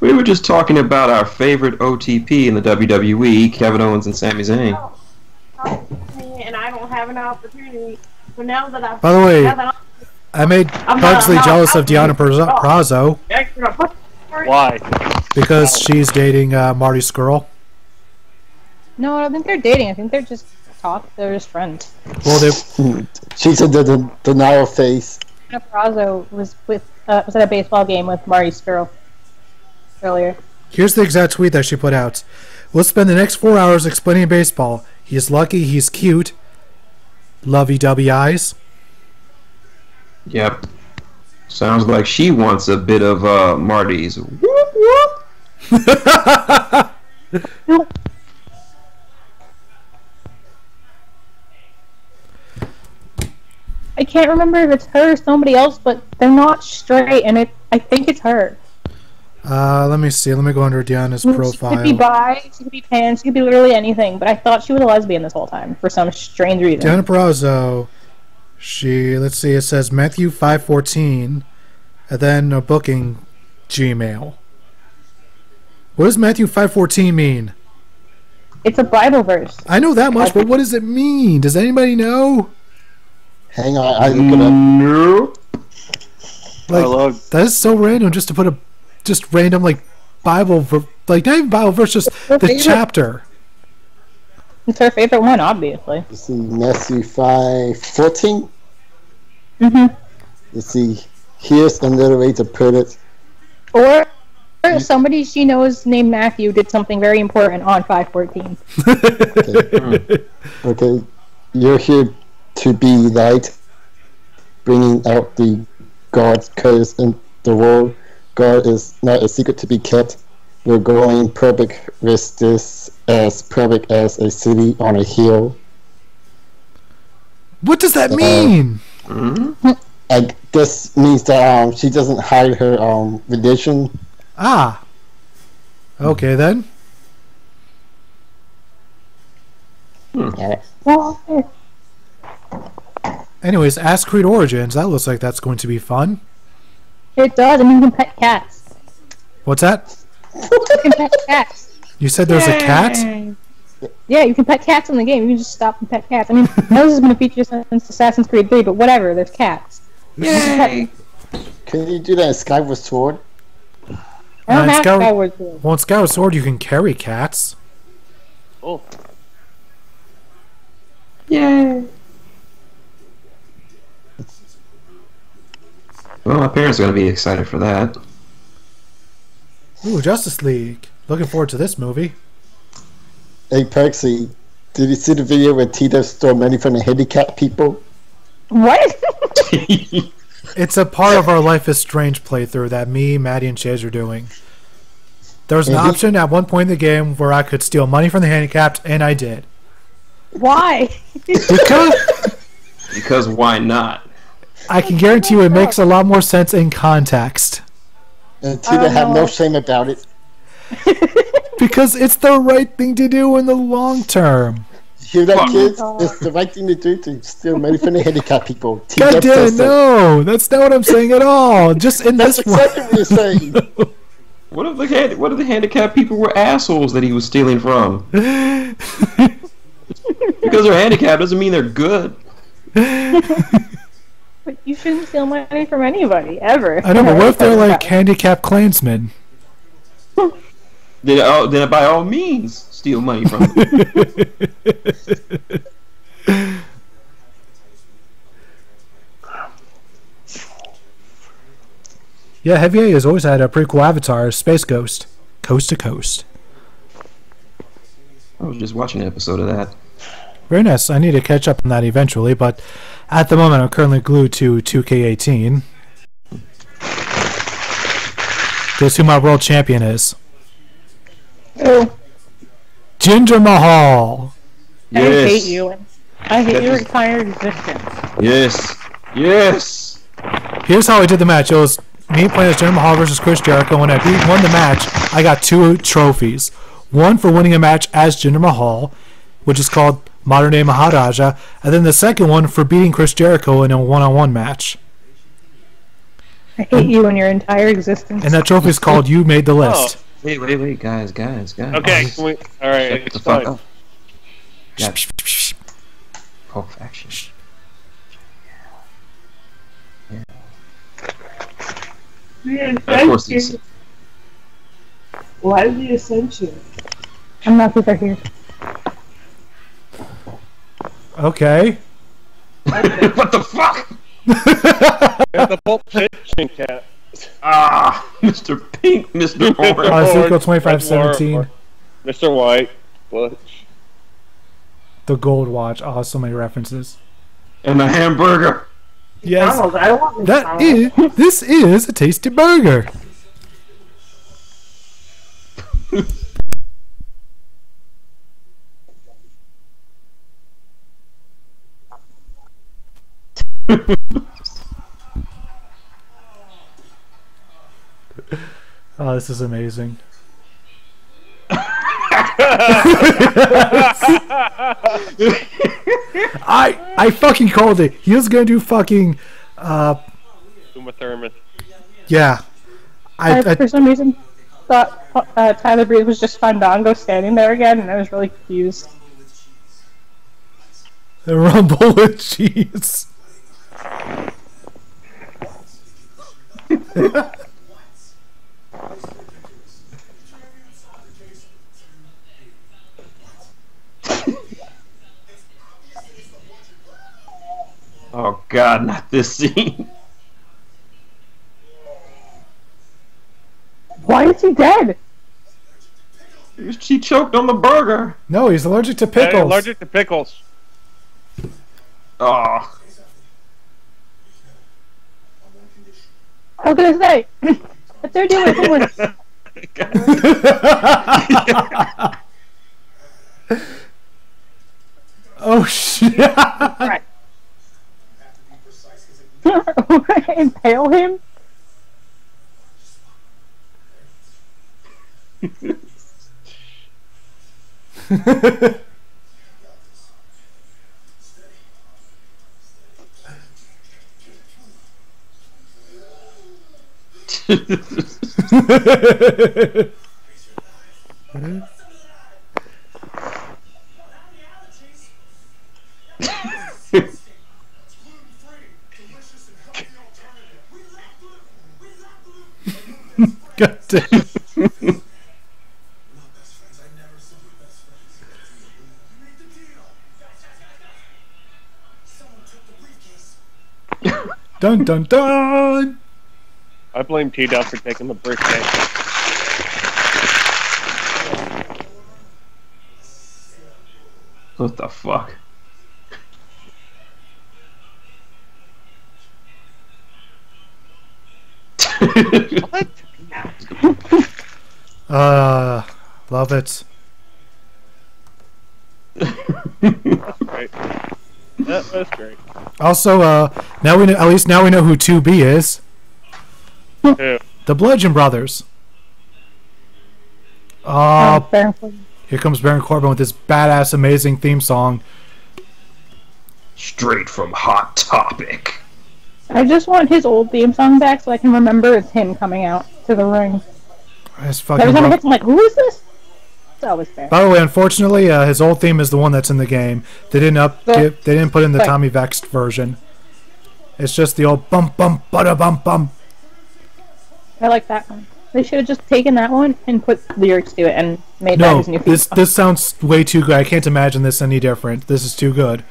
We were just talking about our favorite OTP in the WWE, Kevin Owens and Sami Zayn. And I don't have an opportunity. But now that I've... By the way, I made Bugsley jealous of Deanna Prazo. Why? Because she's dating Marty Skrull. No, I don't think they're dating. I think they're just they're just friends. Well, they... She's in the denial phase. Deanna Prazo was at a baseball game with Marty Skrull earlier. Here's the exact tweet that she put out. We'll spend the next 4 hours explaining baseball. He's lucky, he's cute. Lovey-dovey eyes. Yep. Sounds like she wants a bit of Marty's. Whoop whoop. I can't remember if it's her or somebody else, but they're not straight, and I think it's her. Let me see. Let me go under Deanna's profile. She could be bi, she could be pan, she could be literally anything, but I thought she was a lesbian this whole time for some strange reason. Deanna Prazo. Let's see, it says Matthew 5:14, and then a booking Gmail. What does Matthew 5:14 mean? It's a Bible verse. I know that much, but what does it mean? Does anybody know? Hang on, I look it up. No. Like, that is so random just to put a random like Bible like not even Bible verse, just the chapter. It's her favorite one, obviously. Let's see, Matthew 5:14. Let's see. Here's another way to put it. Or somebody she knows named Matthew did something very important on 5:14. Okay. You're here to be light, bringing out the God's curse in the world. God is not a secret to be kept. We're going public with this, as public as a city on a hill. What does that mean? I guess means that she doesn't hide her religion. Ah. Okay then. Well, Anyways, Ask Creed Origins. That looks like that's going to be fun. it does, and you can pet cats. What's that? You can pet cats. You said there's a cat? Yeah, you can pet cats in the game. You can just stop and pet cats. I mean, I know this has been a feature since Assassin's Creed 3, but whatever, there's cats. Yay! Can you do that in Skyward Sword? I don't in have Skyward- Skyward Sword. Well, in Skyward Sword, you can carry cats. Oh. Yay! Well, my parents are going to be excited for that. Ooh, Justice League. Looking forward to this movie. Hey, Perksy, did you see the video where Tito stole money from the handicapped people? What? It's a part of our Life is Strange playthrough that me, Maddie, and Chase are doing. There was an option at one point in the game where I could steal money from the handicapped, and I did. Why? Because why not? I can guarantee you it makes a lot more sense in context. And Tito had no shame about it. Because it's the right thing to do in the long term. Hear that, kids? It's the right thing to do to steal money from the handicapped people. God damn it, no! That's not what I'm saying at all. Just in That's this exactly what you're saying. What if the handicapped people were assholes that he was stealing from? Because they're handicapped doesn't mean they're good. But you shouldn't steal money from anybody, ever. I know, but what if they're like handicapped Klansmen? Then by all means, steal money from them. Yeah, Heavy A has always had a pretty cool avatar, Space Ghost. Coast to coast. I was just watching an episode of that. Very nice. I need to catch up on that eventually, but at the moment I'm currently glued to 2K18. Guess who my world champion is? Oh, Jinder Mahal. I Yes. hate you. I hate your entire existence. Yes. Yes. Here's how I did the match. It was me playing as Jinder Mahal versus Chris Jericho. When I won the match, I got 2 trophies. One for winning a match as Jinder Mahal, which is called Modern Day Maharaja, and then the second one for beating Chris Jericho in a one-on-one match. I hate you and your entire existence. And that trophy is called You Made the List. Wait, guys. Okay, can we, all right. Shut the It's fuck fine. up. God. Perfection. Of course he's... Why the Ascension? I'm not super here. Okay. What the fuck? And the Pulp Fiction cat. Ah, Mr. Pink, Mr. Orange. Ezekiel 25:17. Mr. White. Butch. The Gold Watch. Oh, so many references. And a hamburger. Yes. McDonald's, I don't want That McDonald's. is. This is a tasty burger. Oh, this is amazing. I fucking called it. He was gonna do fucking Uma Thurman. yeah. I I for some reason thought Tyler Breeze was just Fandango standing there again, and I was really confused. the rumble with cheese. Oh god, not this scene. Why is he dead? She choked on the burger. No, he's allergic to I'm pickles. allergic to pickles. Oh. I was gonna say, if they're doing homework, Oh shit! right. Impale him? God damn. Dun dun dun! I blame T-Dub for taking the briefcase. What the fuck? What? Love it. That's great. That's great. Also, now we know, at least now we know who 2B is. Who? The Bludgeon Brothers. Here comes Baron Corbin with this badass, amazing theme song. Straight from Hot Topic. I just want his old theme song back so I can remember it's him coming out to the ring. It's fucking Every time I rough. hit, I'm like, who is this? It's always fair. By the way, unfortunately, his old theme is the one that's in the game. They didn't they didn't put in the Right. Tommy Vext version. It's just the old bum bum bada bum bum. I like that one. They should have just taken that one and put lyrics to it and made that No, his new theme song. this sounds way too good. I can't imagine this any different. This is too good.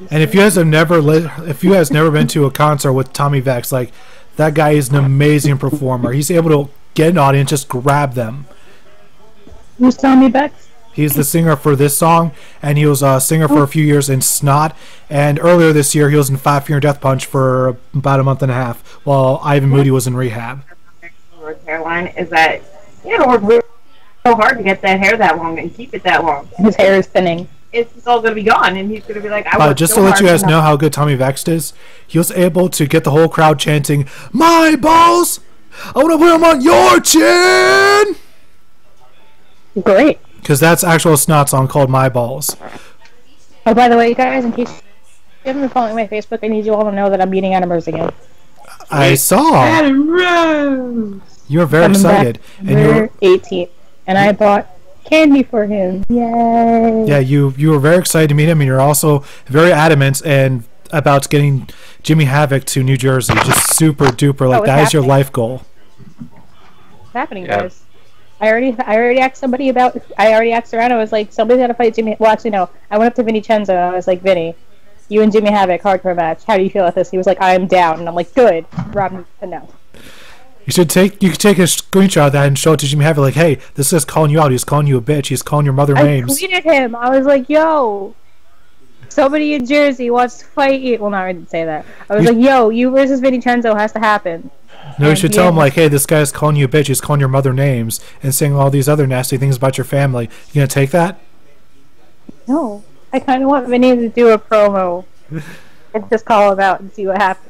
And if you guys have never been to a concert with Tommy Vext, like that guy is an amazing performer. He's able to get an audience, just grab them. Who's Tommy Bex? He's the singer for this song, and he was a singer for a few years in Snot. And earlier this year, he was in Five Finger Death Punch for about a month and a half, while Ivan Moody was in rehab. North Carolina is that you know work so hard to get that hair that long and keep it that long. His hair is thinning. It's all gonna be gone, and he's gonna be like, Just to let you guys know how good Tommy Vext is, he was able to get the whole crowd chanting, "My balls! I want to put them on your chin!" Great. Because that's actual Snot song called "My Balls." Oh, by the way, guys, in case you haven't been following my Facebook, I need you all to know that I'm meeting Adam Rose again. I saw. Adam Rose! You were very excited. And you were 18, and I bought candy for him. Yay! Yeah, you were very excited to meet him, and you're also very adamant and about getting Jimmy Havoc to New Jersey. Just super duper, like that is your life goal. What's happening, guys? I already asked somebody about. I already asked around. I was like, somebody's got to fight Jimmy. Well, actually, no. I went up to Vincenzo and I was like, Vinny, you and Jimmy Havoc hardcore match. How do you feel about this? He was like, I am down, and I'm like, good. Rob needs to know. You could take a screenshot of that and show it to Jimmy Havoc. Like, hey, this guy's calling you out. He's calling you a bitch. He's calling your mother names. I tweeted him. I was like, yo, somebody in Jersey wants to fight you. Well, no, I didn't say that. I was like, yo, you versus Vincenzo has to happen. No, you should tell him, like, hey, this guy's calling you a bitch. He's calling your mother names and saying all these other nasty things about your family. You gonna take that? No. I kind of want Vinny to do a promo and just call him out and see what happens.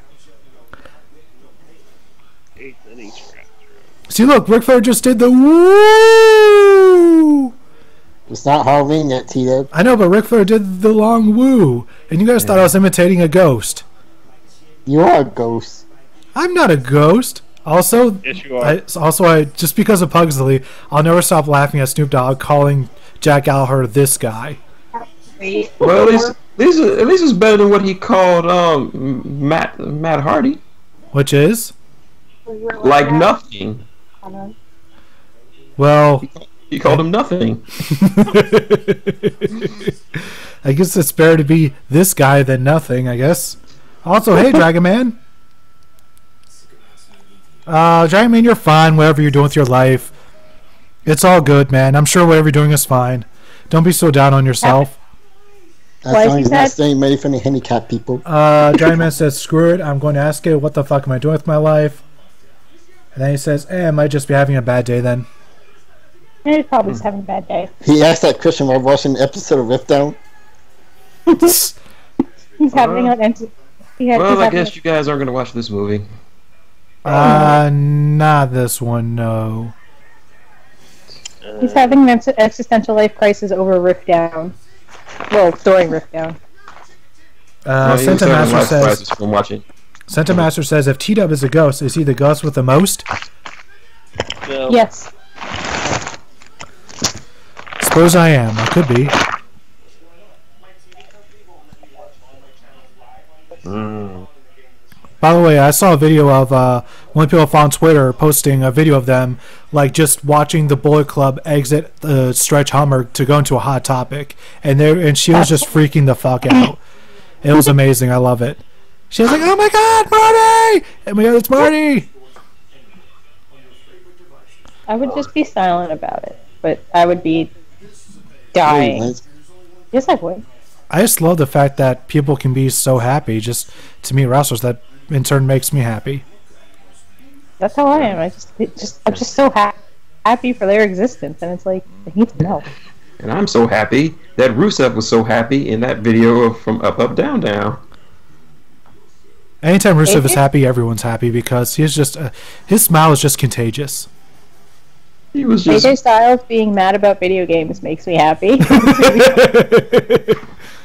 See, look, Ric Flair just did the woo! It's not Halloween yet, T-Dub. I know, but Ric Flair did the long woo. And you guys thought I was imitating a ghost. You are a ghost. I'm not a ghost. Also, yes, you are. Just because of Pugsley, I'll never stop laughing at Snoop Dogg calling Jack Gallagher this guy. Well, at least it's better than what he called Matt Hardy. Which is? Like nothing. Well, he called him nothing. I guess it's better to be this guy than nothing, I guess. Also, hey, Dragon Man. Dragon Man, you're fine, whatever you're doing with your life. It's all good, man. I'm sure whatever you're doing is fine. Don't be so down on yourself. As long as you're not staying ready for any handicapped people. Dragon Man says, screw it, I'm going to ask it, what the fuck am I doing with my life? And then he says, I might just be having a bad day then. He's probably just having a bad day. He asked that question while watching an episode of RiffDown. He's having an Well, I guess you guys aren't going to watch this movie. Not this one, no. He's having an existential life crisis over RiffDown. Well, during RiffDown. Senta Master says, if T-Dub is a ghost, is he the ghost with the most? No. Yes. Suppose I am. I could be. By the way, I saw a video of one people on Twitter posting a video of them like just watching the Bullet Club exit the stretch Hummer to go into a Hot Topic, and she was just freaking the fuck out. It was amazing. I love it. She was like, "Oh my God, Marty! Oh my God, it's Marty!" I would just be silent about it, but I would be dying. Yes, I would. I just love the fact that people can be so happy just to meet wrestlers. That in turn makes me happy. That's how I am. I'm just so happy for their existence, and it's like they need to know. And I'm so happy that Rusev was so happy in that video from Up Up Down Down. Anytime Rusev is happy, everyone's happy because he's just his smile is just contagious. He was just AJ Styles being mad about video games makes me happy.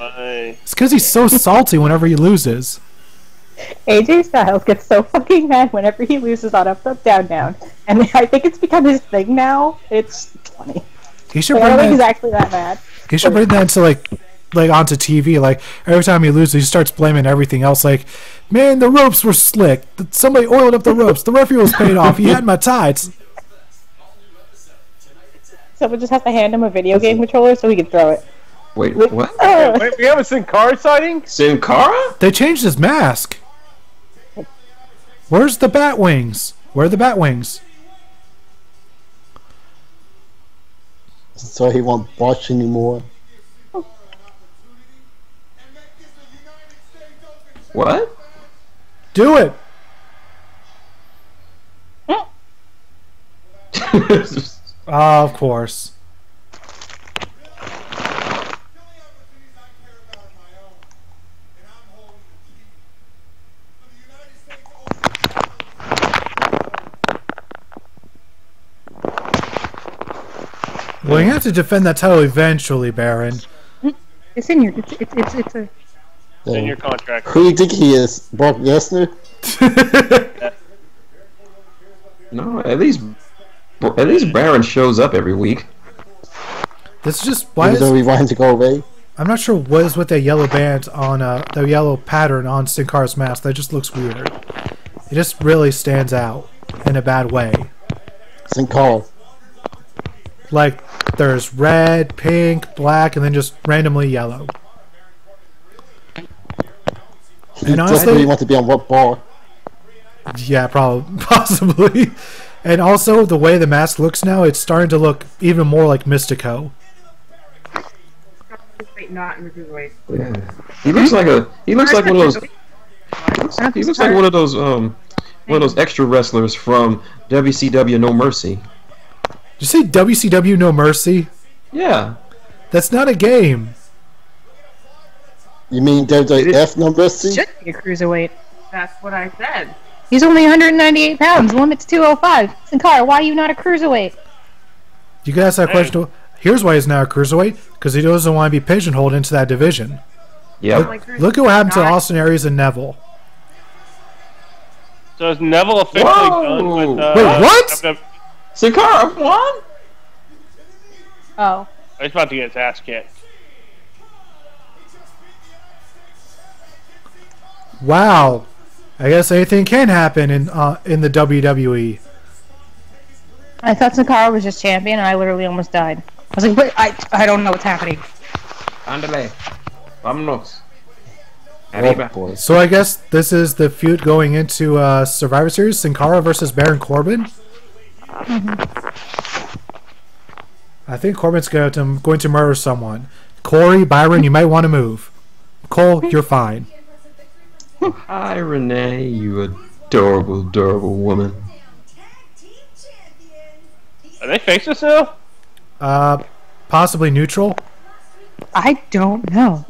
It's because he's so salty whenever he loses. AJ Styles gets so fucking mad whenever he loses on Up Up Down Down, and I think it's become his thing now. It's funny. He should bring that. Exactly that mad. He should bring that into like onto TV. Like every time he loses, he starts blaming everything else. Like, man, the ropes were slick. Somebody oiled up the ropes. The referee was paid off. He had my tights. Someone just has to hand him a video game controller so he can throw it. Wait, what? Wait, we have a Sin Cara sighting? Sin Cara? They changed his mask. Where's the bat wings? Where are the bat wings? so he won't watch anymore. What? Do it. Of course. Well, you have to defend that title eventually, Baron. It's in your. It's a. It's in your contract. Who do you think he is? Brock Lesnar? No, at least Baron shows up every week. This is just why Even though we want him to go away? I'm not sure what is with that yellow band on the yellow pattern on Sin Cara's mask. That just looks weird. It just really stands out in a bad way. Sin Cara. Like there's red, pink, black, and then just randomly yellow. He And honestly, definitely want to be on what bar? yeah, probably, possibly. And also the way the mask looks now, it's starting to look even more like Mystico. Not in the cruiserweight. Yeah. He looks like one of those. He looks like one of those extra wrestlers from WCW No Mercy. Did you say WCW No Mercy? Yeah. That's not a game. You mean WWF No Mercy? Should be a cruiserweight. That's what I said. He's only 198 pounds. Limit's 205. Sin Cara, why are you not a cruiserweight? You guys have a question. Here's why he's now a cruiserweight, because he doesn't want to be pigeonholed into that division. Yep. Look at what happened to Austin Aries and Neville. So is Neville officially done with? Wait, what? Sin Cara won? Oh. He's about to get his ass kicked. Wow. I guess anything can happen in the WWE. I thought Sin Cara was just champion, and I literally almost died. I was like, wait, I don't know what's happening. Andale. Vámonos. Boy. So I guess this is the feud going into Survivor Series: Sin Cara versus Baron Corbin. I think Corbin's going to murder someone. Corey, Byron, you might want to move. Cole, you're fine. Hi, Renee, you adorable, adorable woman. Are they faces still? Possibly neutral. I don't know.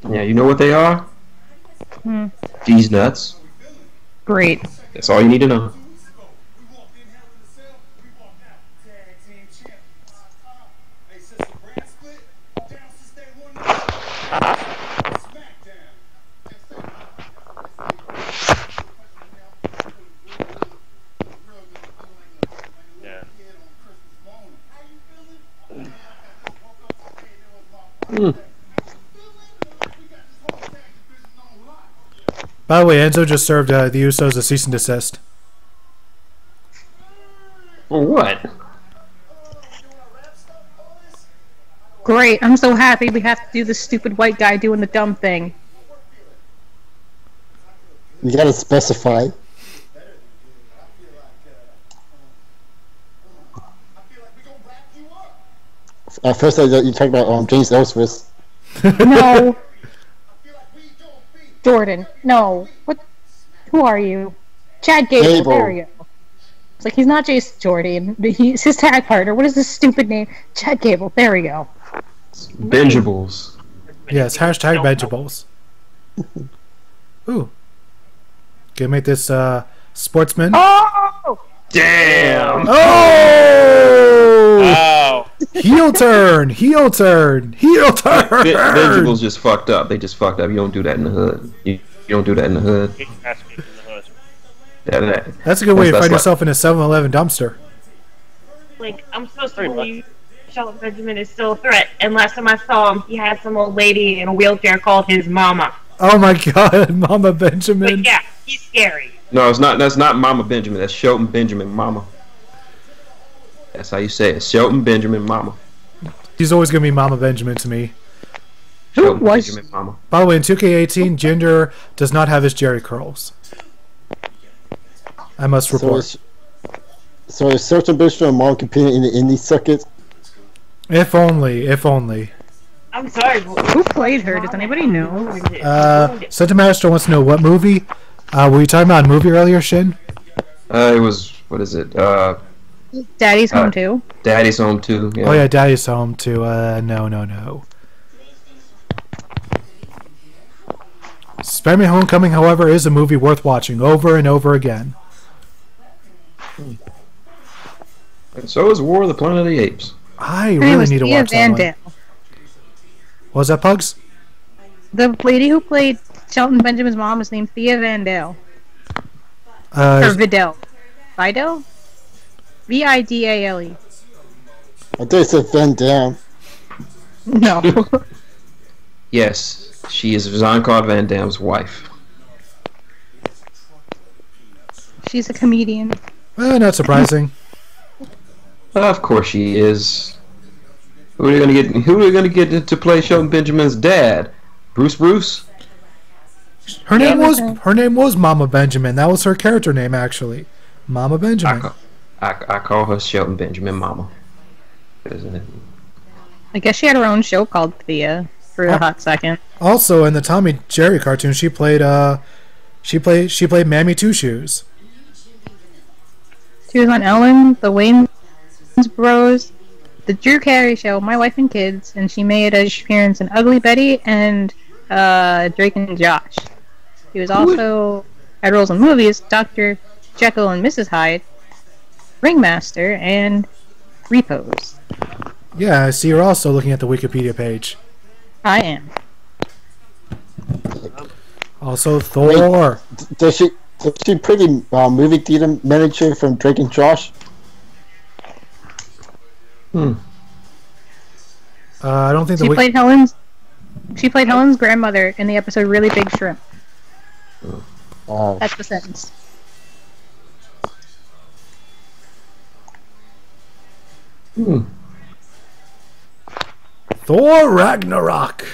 Yeah, you know what they are? These nuts. Great. That's all you need to know. By the way, Enzo just served the Usos a cease and desist. For what? Great. I'm so happy we have to do this stupid white guy doing the dumb thing. You gotta specify. First, you talked about James Ellsworth. No. Jordan. No. What? Who are you? Chad Gable. There we go. It's like he's not Jason Jordan. He's his tag partner. What is this stupid name? Chad Gable. There we go. Benjables. Yes, hashtag Benjables. Ooh. Gonna make this sportsman. Oh! Damn! Oh! Wow. Heel turn! Heel turn! Heel turn! Benjables just fucked up. They just fucked up. You don't do that in the hood. You don't do that in the hood. Ass kicked in the hood. That's a good way to find yourself in a 7-Eleven dumpster. Like, I'm supposed to believe Shelton Benjamin is still a threat, and last time I saw him, he had some old lady in a wheelchair called his mama. Oh my god, Mama Benjamin. But yeah, he's scary. No, it's not. That's not Mama Benjamin. That's Shelton Benjamin Mama. That's how you say it. Shelton Benjamin Mama. He's always gonna be Mama Benjamin to me. Shelton Benjamin Mama. By the way, in 2K18, Jinder does not have his Jerry curls. I must report. So is Sergeant Bishop and Mom competing in the indie circuit? If only, if only. I'm sorry. Who played her? Does anybody know? Sentimaster wants to know what movie. Were you talking about a movie earlier, Shin? It was, what is it? Daddy's Home too. Daddy's Home 2. Yeah. Oh yeah, Daddy's Home too. No. Spider-Man Homecoming, however, is a movie worth watching over and over again. And so is War of the Planet of the Apes. I really need to watch that one. Dale. What was that, Pugs? The lady who played Shelton Benjamin's mom is named Thea Van Dale. Or Vidal. Vidal? Vidale. I thought you said Van Damme. No. Yes, she is Jean-Claude Van Damme's wife. She's a comedian. Not surprising. Of course she is. Who are they gonna get to play Shelton Benjamin's dad? Bruce? Her name was Mama Benjamin. That was her character name, actually. Mama Benjamin. I call her Shelton Benjamin Mama. I guess she had her own show called Thea for a hot second. Also, in the Tom and Jerry cartoon, she played Mammy Two Shoes. She was on Ellen, The Wayans Bros, The Drew Carey Show, My Wife and Kids, and she made an appearance in Ugly Betty and Drake and Josh. She was also had roles in movies Dr. Jekyll and Mrs. Hyde, Ringmaster, and Repose. Yeah, I see you're also looking at the Wikipedia page. I am. Also, Thor. Wait, does she pretty movie theater manager from Drake and Josh? I don't think she played Helen's grandmother in the episode Really Big Shrimp. That's the sentence. Thor Ragnarok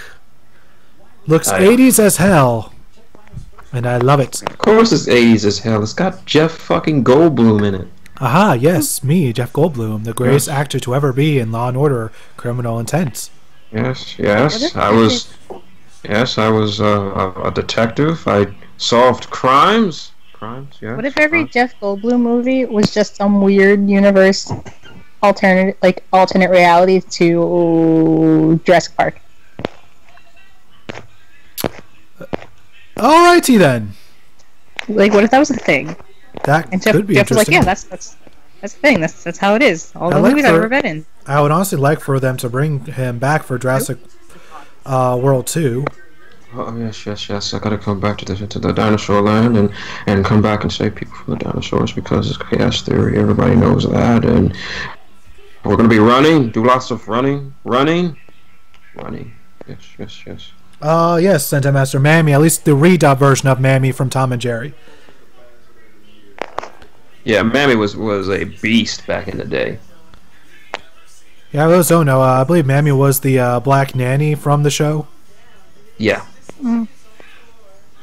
looks 80s as hell, and I love it. Of course it's 80s as hell. It's got Jeff fucking Goldblum in it. Aha, yes, me, Jeff Goldblum, the greatest actor to ever be in Law & Order: Criminal Intent. Yes, I was a detective. I solved crimes, yes. What if every Jeff Goldblum movie was just some weird universe alternate reality to Jurassic Park? Alrighty then. Like, what if that was a thing? That and Jeff could be was like, interesting. yeah, that's the thing. That's how it is. All the movies I've ever been in. I would honestly like for them to bring him back for Jurassic World 2. Oh yes. I gotta come back to the dinosaur land and come back and save people from the dinosaurs because it's chaos theory. Everybody knows that, and we're gonna be running. Do lots of running. Yes. Yes, Sentai Master Mammy. At least the redub version of Mammy from Tom and Jerry. Yeah, Mammy was a beast back in the day. Yeah, I really don't know. I believe Mammy was the black nanny from the show. Yeah.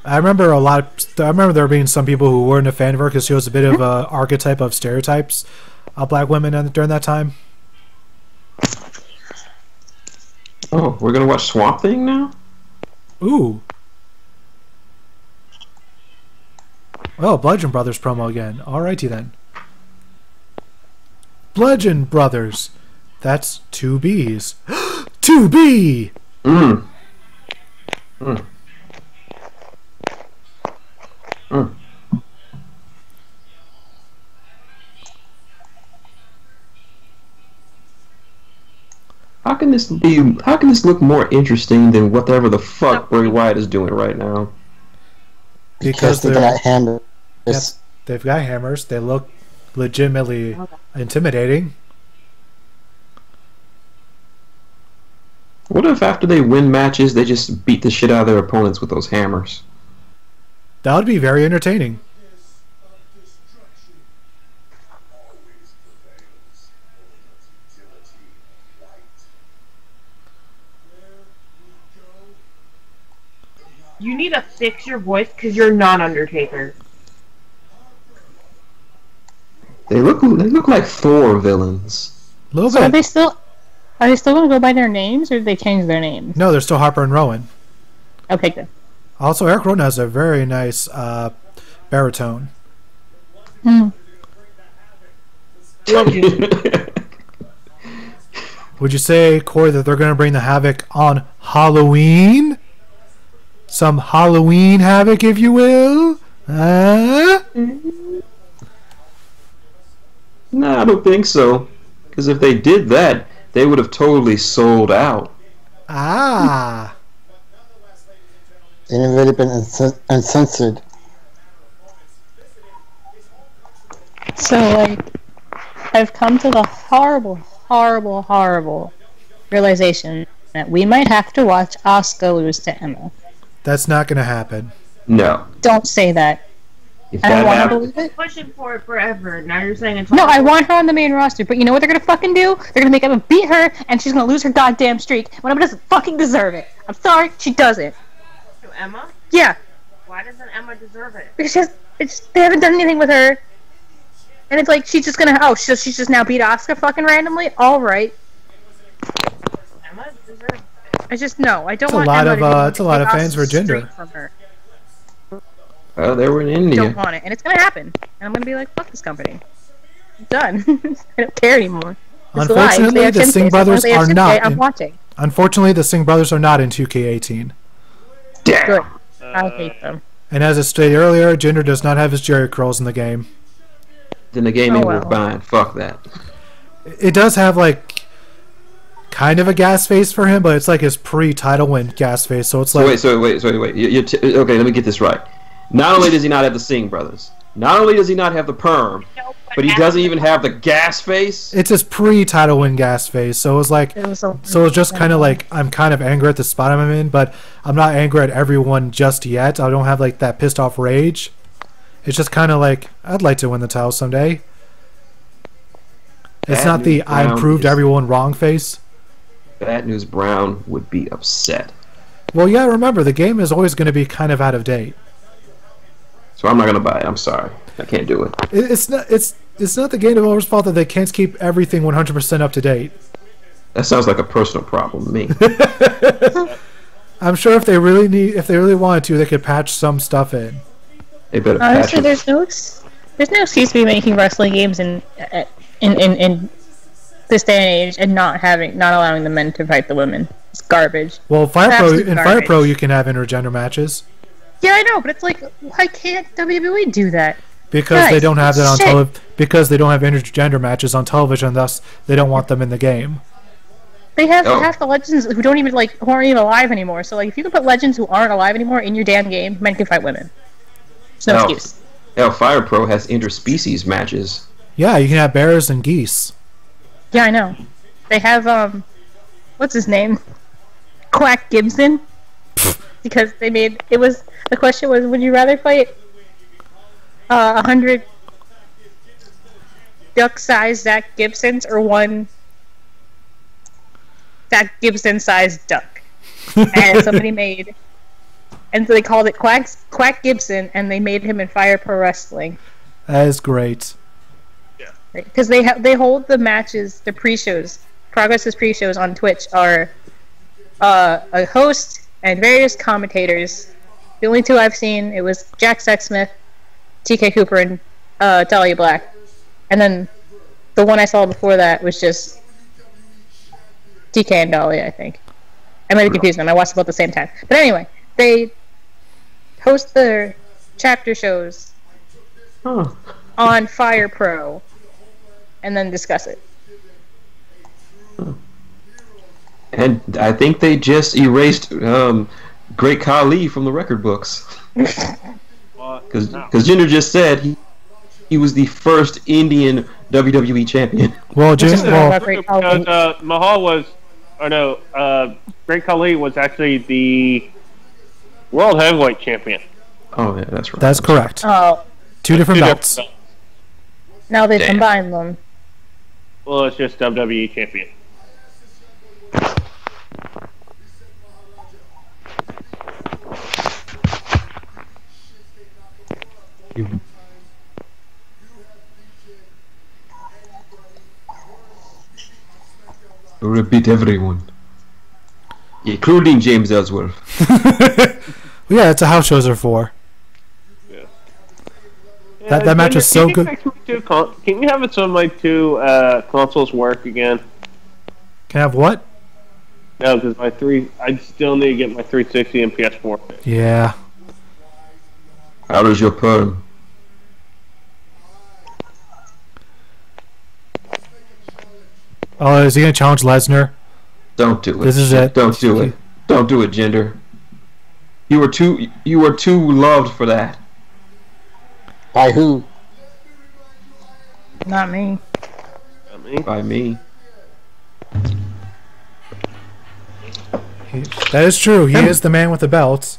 I remember there being some people who weren't a fan of her because she was a bit of a archetype of stereotypes of black women during that time. Oh, we're gonna watch Swamp Thing now? Ooh. Well, Bludgeon Brothers promo again. Alrighty then. Bludgeon Brothers. That's 2 B's. 2B! How can this look more interesting than whatever the fuck Bray Wyatt is doing right now? Because they got hammers. Yes, they've got hammers. They look legitimately intimidating. What if after they win matches, they just beat the shit out of their opponents with those hammers? That would be very entertaining. You need to fix your voice because you're not Undertaker. They look like Thor villains. A little So bit. are they still going to go by their names, or did they change their names? No, they're still Harper and Rowan. Okay, good. Also, Eric Rowan has a very nice baritone. Hmm. Would you say, Corey, that they're going to bring the Havoc on Halloween? Some Halloween Havoc, if you will? No, I don't think so. Because if they did that, they would have totally sold out. Ah. And it would have been uncensored. So, like, I've come to the horrible realization that we might have to watch Asuka lose to Emma. That's not going to happen. No. Don't say that. If I don't that want to happens, believe it. Pushing for it forever. Now you're saying it's No, I want her on the main roster, but you know what they're gonna fucking do? They're gonna make Emma beat her, and she's gonna lose her goddamn streak when Emma doesn't fucking deserve it. I'm sorry, she doesn't. to Emma. Yeah, Why doesn't Emma deserve it? because they haven't done anything with her, and it's like she's just gonna she's just now beat Asuka fucking randomly. All right, Emma deserves it. I just no, I don't It's a want lot Emma of, to it's a lot of take fans for Asuka's Jinder. streak from her. well, they were in I India. don't want it, and it's gonna happen, and I'm gonna be like, fuck this company. I'm done. I don't care anymore. It's live. Unfortunately, They have the Shinsuke, Singh so as long brothers as they have are Shinsuke, not. I'm watching. Unfortunately, the Singh brothers are not in 2K18. Good. I hate them. And as I stated earlier, Jinder does not have his Jerry curls in the game. Then the game Oh, ain't well. worth buying. Fuck that. It does have, like, kind of a gas face for him, but it's like his pre-title win gas face, so it's like... So wait. Okay, let me get this right. Not only does he not have the Singh brothers, not only does he not have the perm, but he doesn't even have the gas face. It's his pre-title win gas face, so it's like... So it's just kind of like, I'm kind of angry at the spot I'm in, but I'm not angry at everyone just yet. I don't have, like, that pissed off rage. It's just kind of like, I'd like to win the title someday. It's Bad not the News I Brown proved is- everyone wrong face. Bad News Brown would be upset. Well, yeah, remember, the game is always going to be kind of out of date. So I'm not gonna buy it. I'm sorry. I can't do it. It's not the game developer's fault that they can't keep everything 100% up to date. That sounds like a personal problem to me. I'm sure if they really wanted to, they could patch some stuff in. They better patch Honestly, it. there's no excuse to be making wrestling games in this day and age and not allowing the men to fight the women. It's garbage. Well, Fire Absolute Pro garbage. you can have intergender matches Yeah, I know, but it's like, why can't WWE do that? because Guys, they don't have that on shit. because they don't have intergender matches on television. Thus, they don't want them in the game. They have Oh. half the legends who aren't even alive anymore. So like, if you can put legends who aren't alive anymore in your damn game, men can fight women. There's no No. excuse. Hell, Fire Pro has interspecies matches. Yeah, you can have bears and geese. Yeah, I know. They have what's his name? Quack Gibson. Because the question was, would you rather fight 100 duck-sized Zach Gibsons or one Zach Gibson-sized duck? And somebody and so they called it Quack Gibson, and they made him in Fire Pro Wrestling. That is great. Because they hold the matches, the pre-shows, Progress's pre-shows on Twitch are a host and various commentators. The only two I've seen, it was Jack Sexsmith, TK Cooper, and Talia Black. And then the one I saw before that was just TK and Dahlia, I think. I might be confused them. I watched them both at the same time. But anyway, they host their chapter shows on Fire Pro and then discuss it. And I think they just erased Great Khali from the record books. Because Jinder just said he was the first Indian WWE champion. Well, Just about Great Khali. Because Mahal was, Great Khali was actually the World Heavyweight Champion. Oh, yeah, that's right. that's correct. Oh, Two different belts. now they've Damn. combined them. Well, it's just WWE Champion. Or beat everyone. Including James Ellsworth. Yeah, that's what house shows are for. Yeah, That match was so good. Can you have it so my two consoles work again? Can I have what? No, because I still need to get my 360 and PS4. Yeah. How is your perm? Oh, is he gonna challenge Lesnar? Don't do it. This is it. Don't do it. Don't do it, Jinder. You were too loved for that. By who? Not me. Not me. By me. That is true. He is the man with the belts.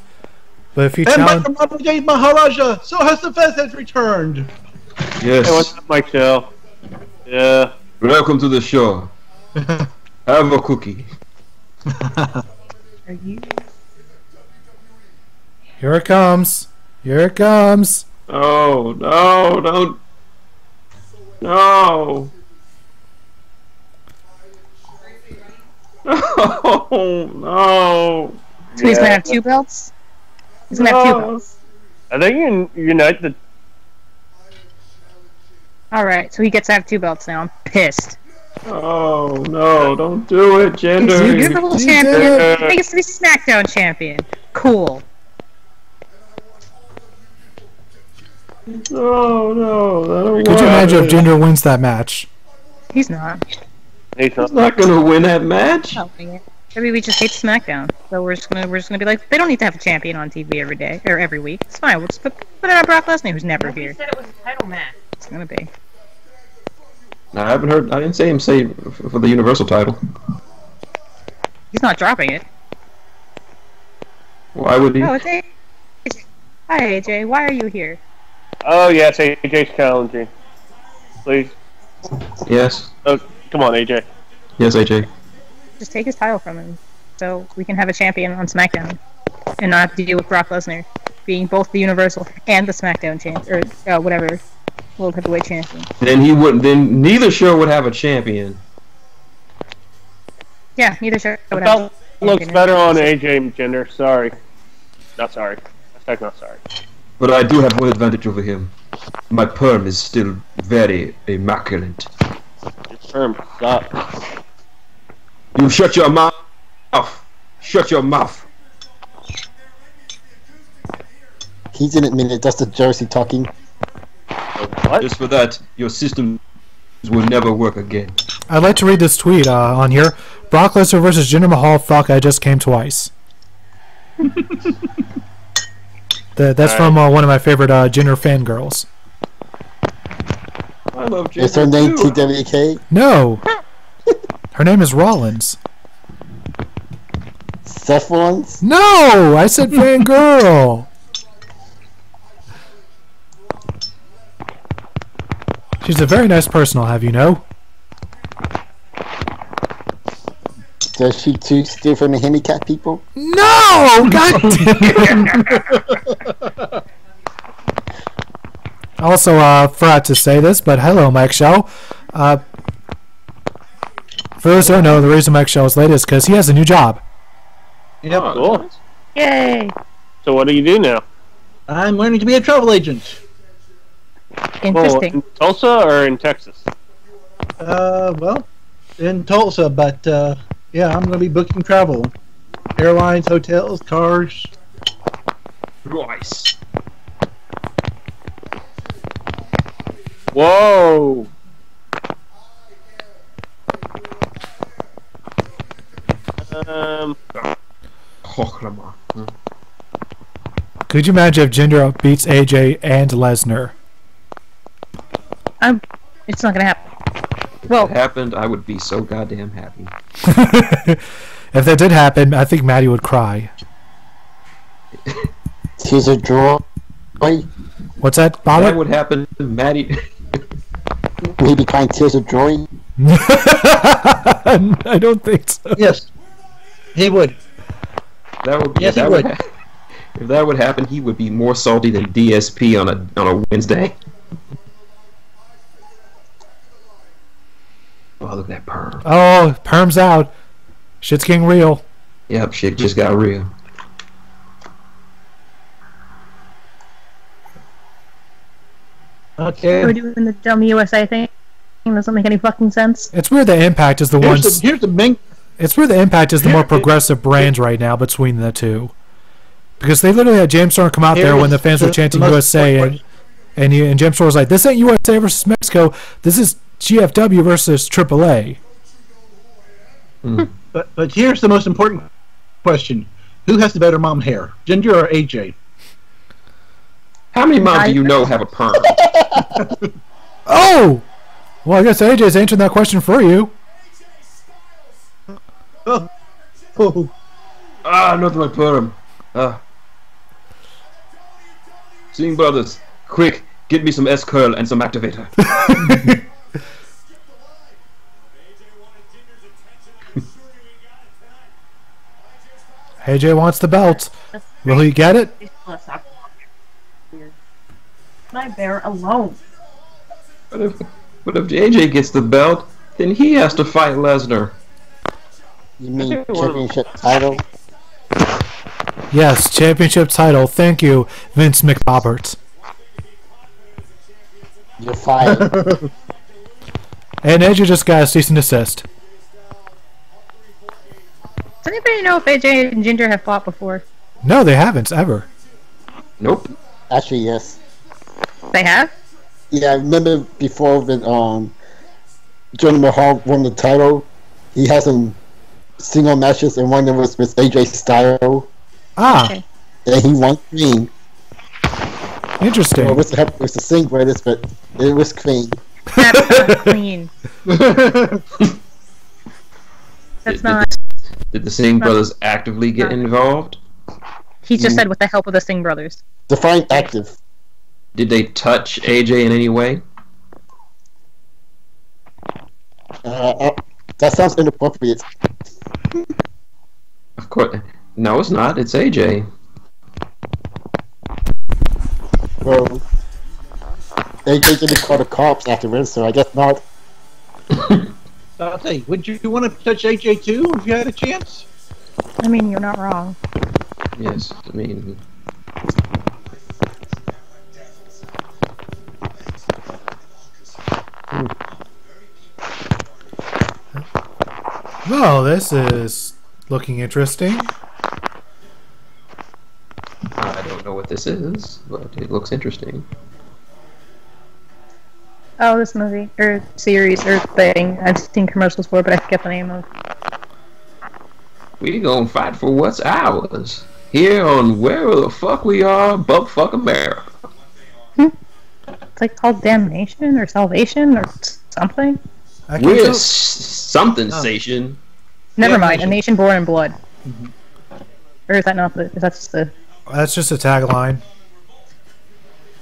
But if he And challenge, Mike the Maharaja, so has the Fez has returned. Yes. Hey, what's up, Mike Show? Yeah. Welcome to the show. Have a cookie. Are you? here it comes. Here it comes. Oh no! Don't. No. No. No. So he's gonna have two belts? He's gonna have two belts. I think you can unite the. Alright, so he gets to have two belts now. I'm pissed. Oh no! Don't do it, He's Jinder. the Universal Champion. He gets to be SmackDown Champion. Cool. No, no, that'll Could you imagine if Jinder wins that match? He's not. He's He's not gonna win that match. Maybe we just hate SmackDown. So we're just gonna be like, they don't need to have a champion on TV every day or every week. It's fine. We'll just put it on Brock Lesnar, who's never Nobody here. said it was a title match. It's gonna be. No, I haven't heard. I didn't say him say for the Universal title. He's not dropping it. Why would he? Oh, it's AJ. Hi AJ, why are you here? Oh yes, AJ's challenging. Please. Yes. Oh, come on, AJ. Yes, AJ. Just take his title from him, so we can have a champion on SmackDown, and not have to deal with Brock Lesnar being both the Universal and the SmackDown champion, or whatever, World Heavyweight Champion. Then he wouldn't. Then neither show would have a champion. Yeah, neither show The would have. belt looks better on AJ Jinder. Sorry. Not sorry. Hashtag not sorry. But I do have one advantage over him. My perm is still very immaculate. Your term sucks. You shut your mouth. Shut your mouth. He didn't admit it. That's the Jersey talking. What? Just for that, your systems will never work again. I'd like to read this tweet on here. Brock Lesnar versus Jinder Mahal. Fuck, I just came twice. That's from one of my favorite Jinder fangirls. I love Jinder Is her name too. TWK? No. Her name is Rollins. Seth Rollins? No! I said fangirl. She's a very nice person, I'll have you know. Does she too steal from the handicapped people? No! God damn it. Also, forgot to say this, but hello, Mike Show. For those who don't know, the reason Mike Show is late is because he has a new job. Yep. Oh, cool. Yay! So what do you do now? I'm learning to be a travel agent. Interesting. In Tulsa or in Texas? Well, in Tulsa, but yeah, I'm gonna be booking travel, airlines, hotels, cars. Royce. Whoa! Hochlama. Could you imagine if Jinder beats AJ and Lesnar? It's not gonna happen. If Well, it happened, I would be so goddamn happy. If that did happen, I think Maddie would cry. Tears of joy? What's that, If that Bob? would happen, Maddie. Maybe crying tears of joy? I don't think so. Yes, he would. That would be. Yes, that he would. If that would happen, he would be more salty than DSP on a Wednesday. Oh Oh, look at that perm. Oh, perm's out. Shit's getting real. Yep, shit just got real. Okay. We're doing the dumb USA thing. It doesn't make any fucking sense. It's weird that Impact is the ones. Here's the main. It's weird that Impact is the more progressive brands right now between the two. Because they literally had James Storm come out there when the fans were chanting USA, and James Storm was like, "This ain't USA versus Mexico. This is GFW versus AAA." But here's the most important question: who has the better mom hair, Ginger or AJ? How many moms do you know have a perm? Oh! Well, I guess AJ's answering that question for you. Oh. Not my perm. Sing Brothers, quick, get me some S-Curl and some activator. AJ wants the belt. Will he get it? My bear alone. But if JJ gets the belt, then he has to fight Lesnar. You mean championship title? Yes, championship title. Thank you, Vince McRoberts. You're fired. And AJ just got a cease and desist. Does anybody know if AJ and Ginger have fought before? No, they haven't, ever. Nope. Actually, yes. They have? Yeah, I remember before when Jinder Mahal won the title, he had some single matches, and one of them was with AJ Styles. Ah, Okay. And he won clean. interesting. Well, with the help with the singletons, but it was clean. That's not clean. That's not. Did the Singh brothers actively get involved? He just said with the help of the Singh brothers. Define active. Did they touch AJ in any way? That sounds inappropriate. Of course. No, it's not. It's AJ. Well, AJ didn't call the cops afterwards, so I guess not. I'll tell you, would you want to touch AJ too if you had a chance? I mean, you're not wrong. Yes, I mean... Well, this is looking interesting. I don't know what this is, but it looks interesting. Oh, this movie, or series, or thing. I've seen commercials for, but I forget the name of. We gonna fight for what's ours. Here on Where the Fuck We Are, Buckfuck America. It's like called Damnation, or Salvation, or something. We're something station. Never mind, A Nation Born in Blood. Or is that not the, is that just the... That's just a tagline.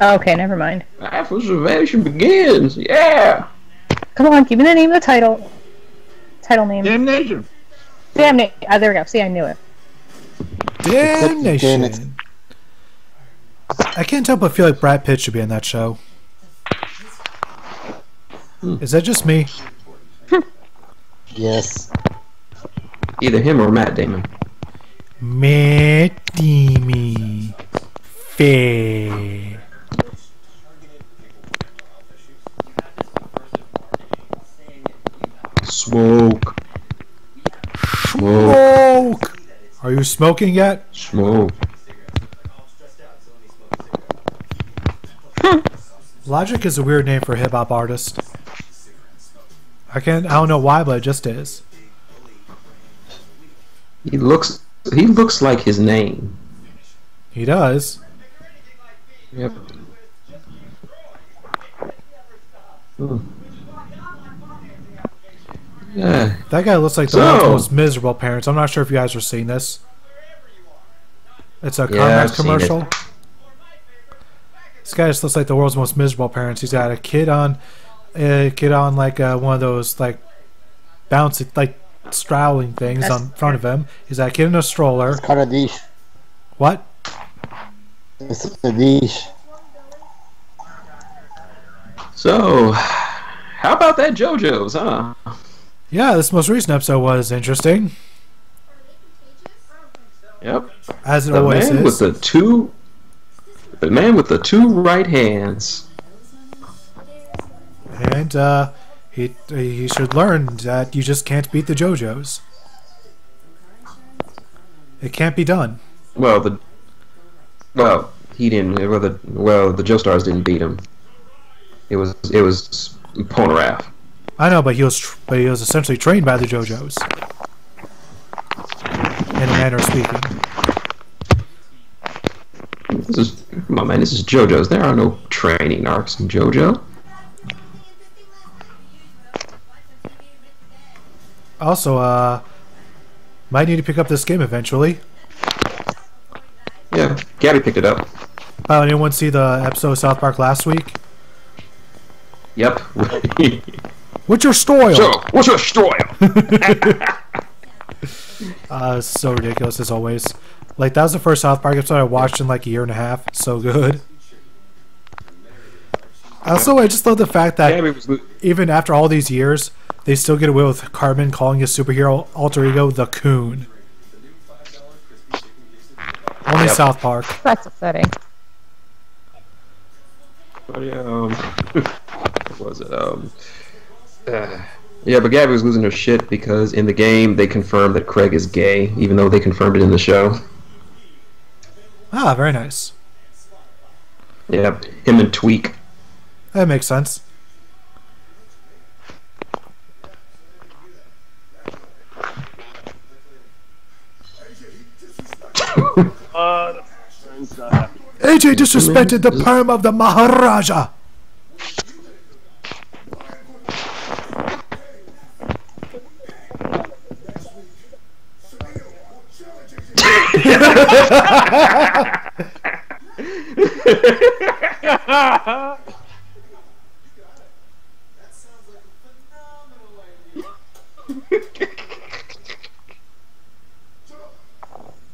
Oh, okay, never mind. Affirmation begins, yeah! Come on, give me the name of the title. Title name. Damnation. Damnation. Ah, there we go. See, I knew it. Damnation. I can't help but feel like Brad Pitt should be in that show. Is that just me? Yes. Either him or Matt Damon. Matt Damon. Fair. Smoke. Smoke. Are you smoking yet? Smoke. Logic is a weird name for a hip hop artist. I don't know why, but it just is. He looks like his name. He does. Yep. Yeah. That guy looks like the world's most miserable parents. I'm not sure if you guys are seeing this. It's a Carmex commercial. This guy just looks like the world's most miserable parents. He's got a kid on like one of those like bouncy like straddling things on front of him. He's got a kid in a stroller. It's called a leash. What? It's a leash. So, how about that JoJo's, huh? Yeah, this most recent episode was interesting. Yep. As it The always man is. with the man with the two right hands. And he should learn that you just can't beat the JoJos. It can't be done. Well, he didn't. The Joestars didn't beat him. It was Polnareff. I know, but he was essentially trained by the JoJos. In a manner of speaking. Come on, man. This is JoJo's. There are no training arcs in JoJo. Also, might need to pick up this game eventually. Yeah, Gabby picked it up. Anyone see the episode of South Park last week? Yep. What's your style? So, what's your style? So ridiculous as always. Like, that was the first South Park episode I watched in like a year and a half. So good. Also, I just love the fact that even after all these years, they still get away with Cartman calling his superhero alter ego the Coon. Only South Park. That's upsetting. But yeah, what was it? Yeah, but Gabby was losing her shit because in the game they confirmed that Craig is gay, even though they confirmed it in the show. Ah, very nice. Yeah, him and Tweak. That makes sense. AJ disrespected the perm of the Maharaja.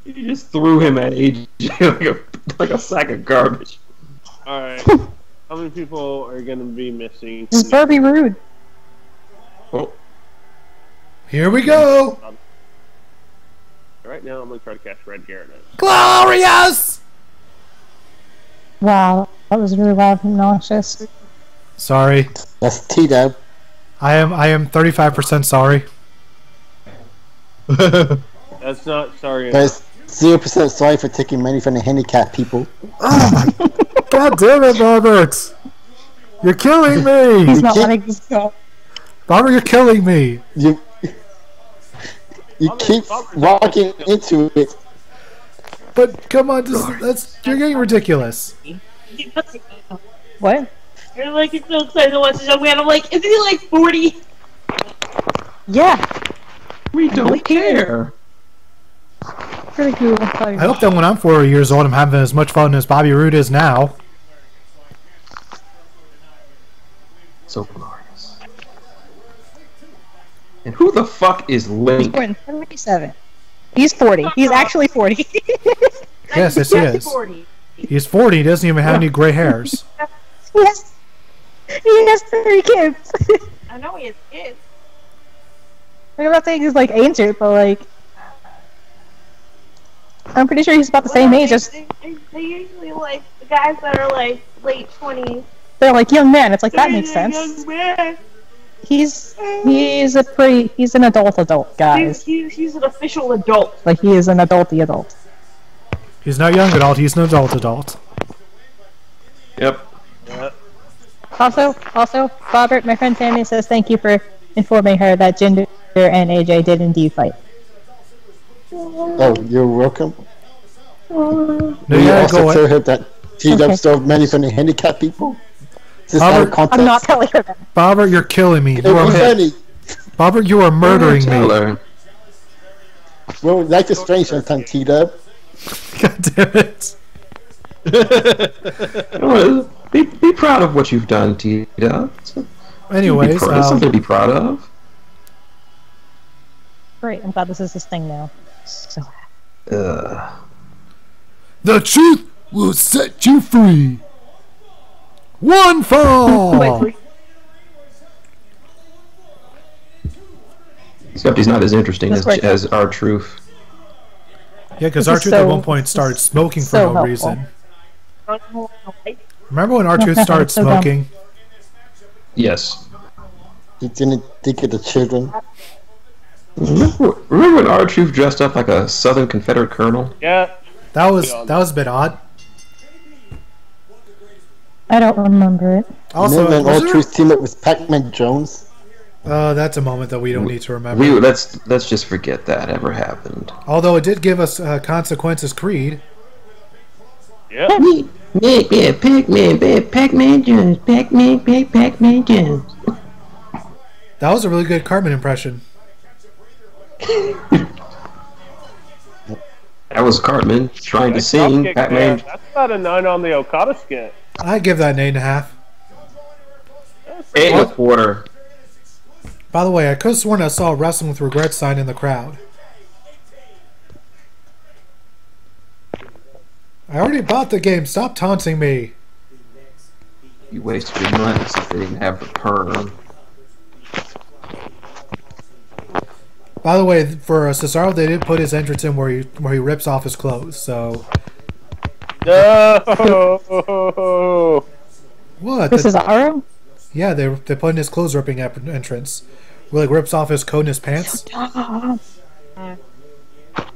You just threw him at AJ like a sack of garbage. Alright. How many people are going to be missing? This is Barbie rude. Oh. Here we go. Right now, I'm going to try to catch Red Garrett. Glorious! Wow, that was really loud and obnoxious. Sorry. That's T-Dub. I am 35% sorry. That's not sorry. That's 0% sorry for taking money from the handicapped people. Oh my God damn it, Robert! You're killing me! He's not letting this go. Robert, you're killing me! You keep walking into it. But come on, you're getting ridiculous. What? You're like, you're so excited to watch the show, man. I'm like, isn't he like 40? Yeah. We don't care. Pretty cool. I hope that when I'm 40 years old, I'm having as much fun as Bobby Roode is now. So glorious. And who the fuck is Link? He's 37. He's 40. He's actually 40. Yes, he is. 40. He's 40. He doesn't even have any gray hairs. Yes. He has 3 kids. I know he has kids. I'm not saying he's like ancient, but like, I'm pretty sure he's about the same age as. They usually like the guys that are like late 20s. They're like young men. It's like that makes sense. Young man. He's an adult guys. He's an official adult. Like he is an adult. He's not young adult. He's an adult. Yep. Also, Robert, my friend Sammy says thank you for informing her that Jinder and AJ did indeed fight. Oh, you're welcome. No, We you also go tell her that T-Dub stole money from the handicapped people. Is this out of context? I'm not telling her that. Bobber, you're killing me. It was funny. Bobber, you are murdering me. Well, life is strange sometimes, T-Dub. God damn it. Be proud of what you've done, T-Dub. Anyways, something to be proud of. Great, I'm glad this is his thing now. So the truth will set you free. One fall. Except he's not as interesting as R-Truth. Yeah, because This is R-Truth at so- one point started smoking for so no helpful. reason. Remember when R-Truth started So dumb. smoking? Yes. He didn't think of the children. Remember when R-Truth dressed up like a Southern Confederate colonel? Yeah. That was a bit odd. I don't remember it. Also, Remember when was there- All-Truth teamed up with Pac-Man Jones? that's a moment that we don't need to remember. Let's just forget that ever happened. Although it did give us Consequences Creed. Yeah. Yeah, Pac-Man Jones, Pac-Man Jones. That was a really good Cartman impression. That was Cartman trying to sing Dropkick, Pac-Man. man. That's about a 9 on the Okada skit. I give that an 8.5. 8 1/4. By the way, I could have sworn I saw a Wrestling with Regret sign in the crowd. I already bought the game. Stop taunting me. You wasted your money since they didn't have the perm. By the way, for Cesaro, they did put his entrance in where he rips off his clothes. So No. what? This is Aro? Yeah, they put in his clothes ripping entrance. Where like rips off his coat and his pants.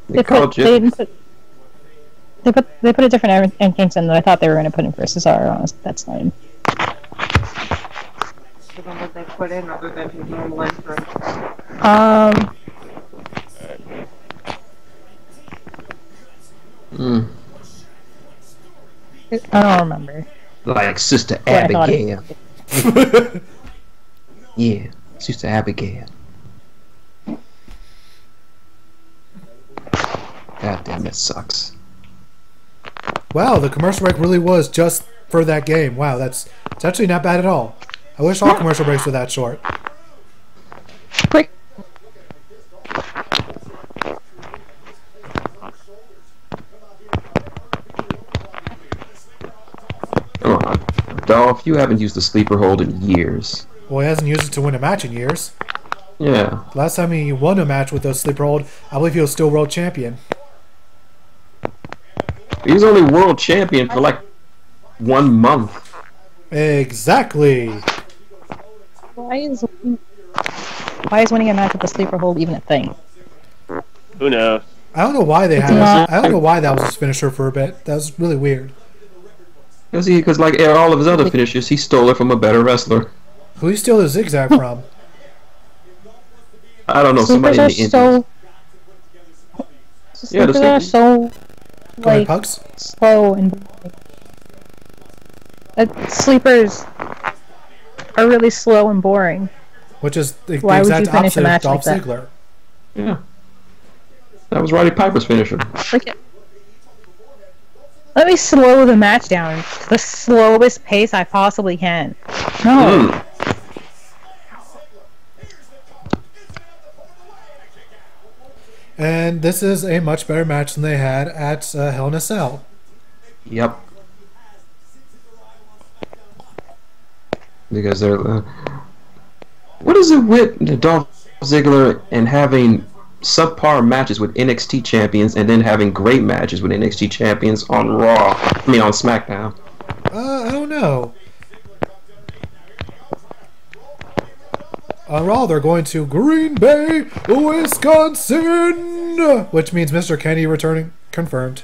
They called you. They put a different entrance in that I thought they were going to put in for Cesaro. That's lame. What they put in other than his normal entrance. I don't remember. Like Sister What I thought Abigail. Yeah, Sister Abigail. God damn, it sucks. Wow, the commercial break really was just for that game. Wow, it's actually not bad at all. I wish all commercial breaks were that short. Quick. Come on, Dolph, you haven't used the sleeper hold in years. Well, he hasn't used it to win a match in years. Yeah. Last time he won a match with the sleeper hold, I believe he was still world champion. He was only world champion for like 1 month. Exactly. Why is winning a match with the sleeper hold even a thing? Who knows? I don't know why they It's had. not- I don't know why that was his finisher for a bit. That was really weird. Because like all of his other finishers, he stole it from a better wrestler. Who he steal the zigzag from? I don't know, Sleepers somebody are in the Indies. so. Yeah, the Sleepers are sleepers. so Go ahead, like Pugs. slow and boring. Sleepers are really slow and boring. Which is the Why would exact you finish a opposite of match Dolph like that? Ziggler. Yeah. That was Roddy Piper's finisher. Look at. Let me slow the match down to the slowest pace I possibly can. No. Mm. And this is a much better match than they had at Hell in a Cell. Yep. Because they're. What is it with Dolph Ziggler and having subpar matches with NXT champions and then having great matches with NXT champions on Raw? I mean, on SmackDown. I don't know. On Raw, they're going to Green Bay, Wisconsin, which means Mr. Kenny returning. Confirmed.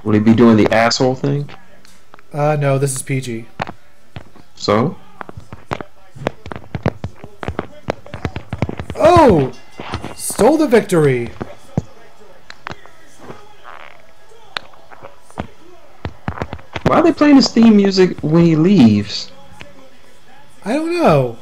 Will he be doing the asshole thing? No, this is PG. So? Oh! Stole the victory. Why are they playing his theme music when he leaves? I don't know.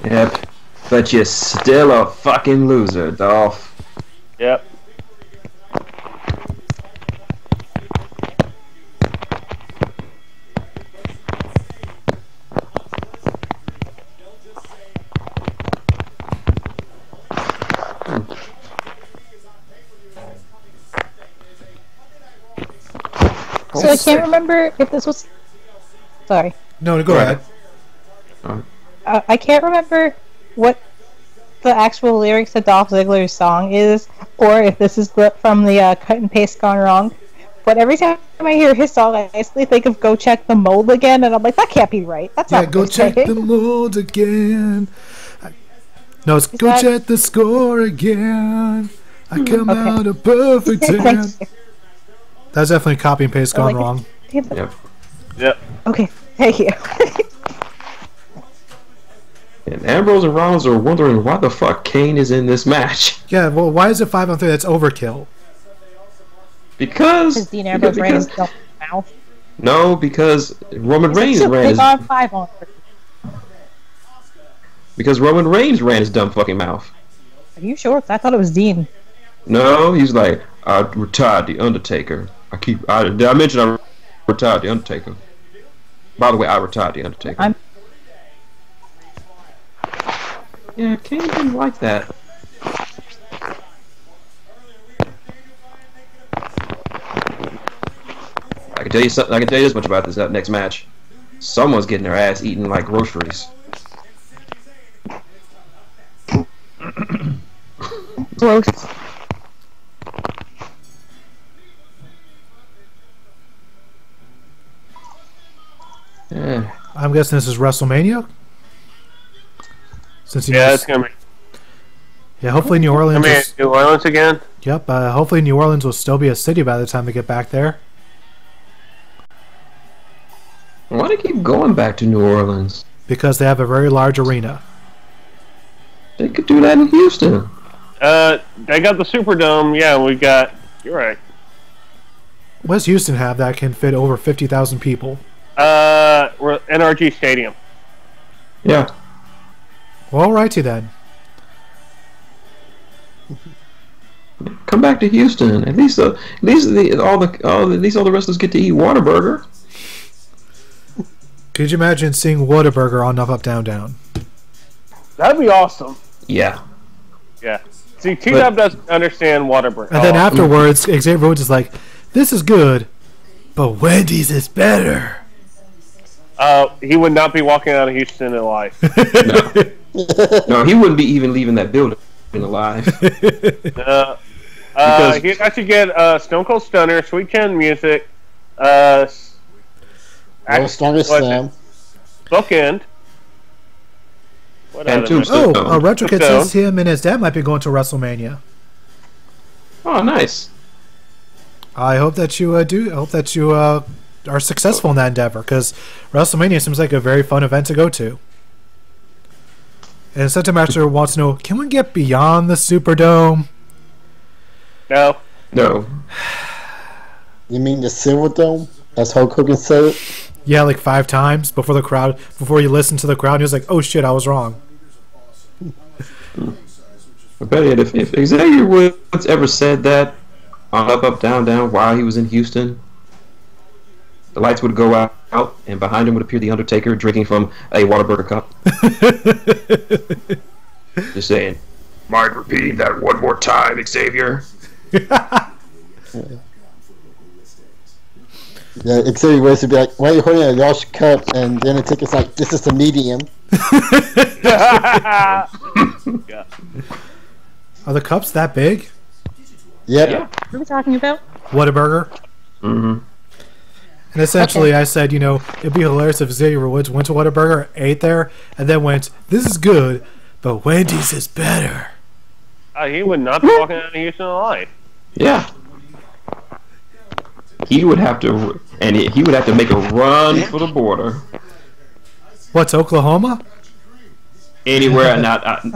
Yep. But you're still a fucking loser, Dolph. Yep. So I can't remember if this was. Sorry. No, go ahead. I can't remember what the actual lyrics to Dolph Ziggler's song is, or if this is from the Cut and Paste Gone Wrong. But every time I hear his song, I instantly think of "Go Check the Mold Again," and I'm like, that can't be right. That's not. Go check the mold again. No, it's go check the score again. I come out a perfect 10. That's definitely copy and paste gone wrong. Yep. Okay, thank you. And Ambrose and Rollins are wondering why the fuck Kane is in this match. Yeah, well, why is it 5-on-3? That's overkill. Because Dean Ambrose ran his mouth. No, because Roman Reigns ran his. 5-on-3. Because Roman Reigns ran his dumb fucking mouth. Are you sure? I thought it was Dean. No, he's like, I retired the Undertaker. Did I mention I retired the Undertaker? By the way, I retired the Undertaker. Yeah, Kane didn't like that. I can tell you something. I can tell you this much about this next match. Someone's getting their ass eaten like groceries. Gross. Yeah. I'm guessing this is WrestleMania. Since it's gonna be. Yeah, hopefully New Orleans. New Orleans again. Yep. Hopefully New Orleans will still be a city by the time they get back there. Why do they keep going back to New Orleans? Because they have a very large arena. They could do that in Houston. They got the Superdome. Yeah, we got. You're right. What does Houston have that can fit over 50,000 people? NRG Stadium. Yeah. Well, righty then. Come back to Houston. At least all the wrestlers get to eat Whataburger. Could you imagine seeing Whataburger on Up Up Down Down? That'd be awesome. Yeah. Yeah. See, T-Dub doesn't understand Whataburger. And then afterwards, Xavier Woods is like, "This is good, but Wendy's is better." He would not be walking out of Houston alive. No, he wouldn't be even leaving that building alive. He'd actually get Stone Cold Stunner, Sweet Chin Music, Strongest Slam, Bookend. And Tombstone. RetroKid says him and his dad might be going to WrestleMania. Oh, nice. I hope that you do. I hope that you are successful in that endeavor, because WrestleMania seems like a very fun event to go to. And Senta Master wants to know, can we get beyond the Superdome? No. You mean the Silver Dome, as Hulk Hogan said it? Yeah, like 5 times before you listen to the crowd, and he was like, "Oh shit, I was wrong." I bet you if Xavier Woods ever said that on Up Up Down Down while he was in Houston, the lights would go out, and behind him would appear the Undertaker drinking from a Whataburger cup. Just saying. Mind repeating that one more time, Xavier? Yeah, Xavier Woods would be like, "Why are you holding a large cup?" And then Undertaker's like, "This is a medium." Yeah. Are the cups that big? Yep. Yeah. What are we talking about? Whataburger. Mm-hmm. And essentially, I said, it'd be hilarious if Xavier Woods went to Whataburger, ate there, and then went, "This is good, but Wendy's is better." He would not be walking out of Houston alive. Yeah. He would have to make a run for the border. What's Oklahoma? Anywhere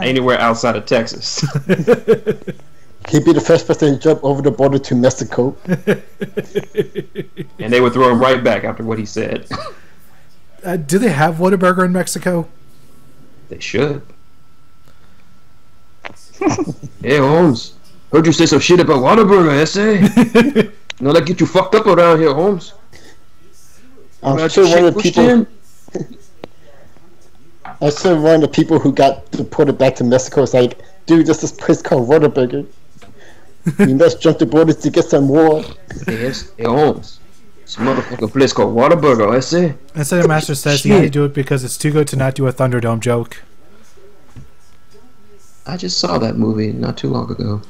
anywhere outside of Texas. He'd be the first person to jump over the border to Mexico. And they would throw him right back after what he said. Do they have Whataburger in Mexico? They should. Hey, Holmes. Heard you say some shit about Whataburger, essay? No, that get you fucked up around here, Holmes. I'm sure one of the people. I'm sure one of the people who got deported back to Mexico is like, "Dude, there's this place called Whataburger. You must jump the border to get some more." Hey, Holmes. It's a motherfucking place called Whataburger, I say. Instead, Master says he had to do it because it's too good to not do a Thunderdome joke. I just saw that movie not too long ago.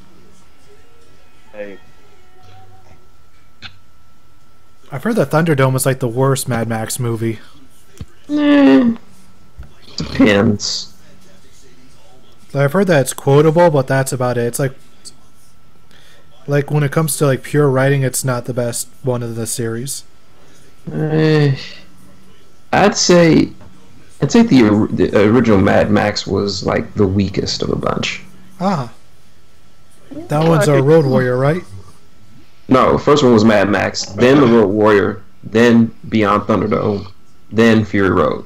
Hey. I've heard that Thunderdome was like the worst Mad Max movie. Depends. I've heard that it's quotable, but that's about it. It's like when it comes to like pure writing, it's not the best one of the series. I'd say the original Mad Max was like the weakest of the bunch. Ah, that one's our Road Warrior, right? No, the first one was Mad Max, then the Road Warrior, then Beyond Thunderdome, then Fury Road.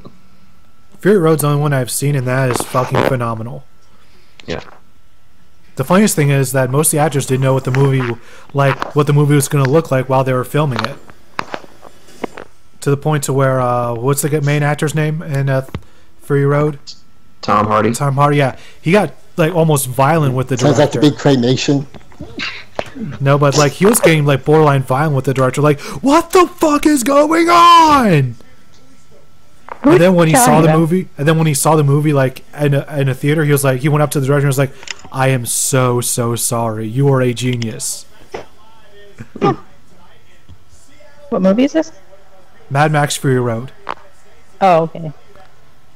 Fury Road's the only one I've seen, and that is fucking phenomenal. Yeah. The funniest thing is that most of the actors didn't know what the movie was going to look like while they were filming it. To the point to where what's the main actor's name in Fury Road? Tom Hardy. Tom Hardy, yeah. He got like almost violent with the director. Sounds like the big claymation. No, but like he was getting like borderline violent with the director. Like, what the fuck is going on? And then when he saw the movie, like in a theater, he went up to the director and was like, "I am so sorry. You are a genius." What movie is this? Mad Max Fury Road. Oh, okay.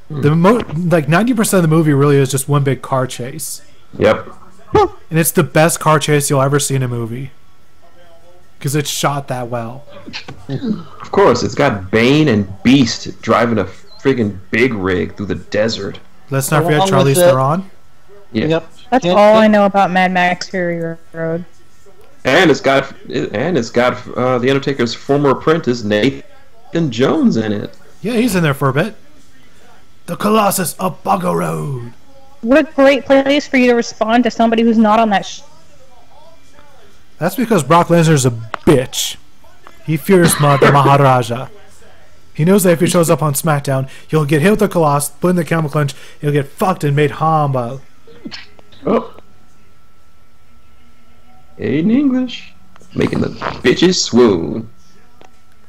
Like 90% of the movie really is just one big car chase. Yep. And it's the best car chase you'll ever see in a movie. Because it's shot that well. Of course, it's got Bane and Beast driving a friggin' big rig through the desert. Let's not forget Charlize Theron. Yeah. Yep. That's all I know about Mad Max Fury Road. And it's got the Undertaker's former apprentice Nathan Jones in it. Yeah, he's in there for a bit. The Colossus of Bugger Road. What a great place for you to respond to somebody who's not on that That's because Brock Lesnar's a bitch. He fears the Maharaja. He knows that if he shows up on SmackDown, he'll get hit with the Colossus, put in the camel clutch, he'll get fucked and made humble. Oh. In English. Making the bitches swoon.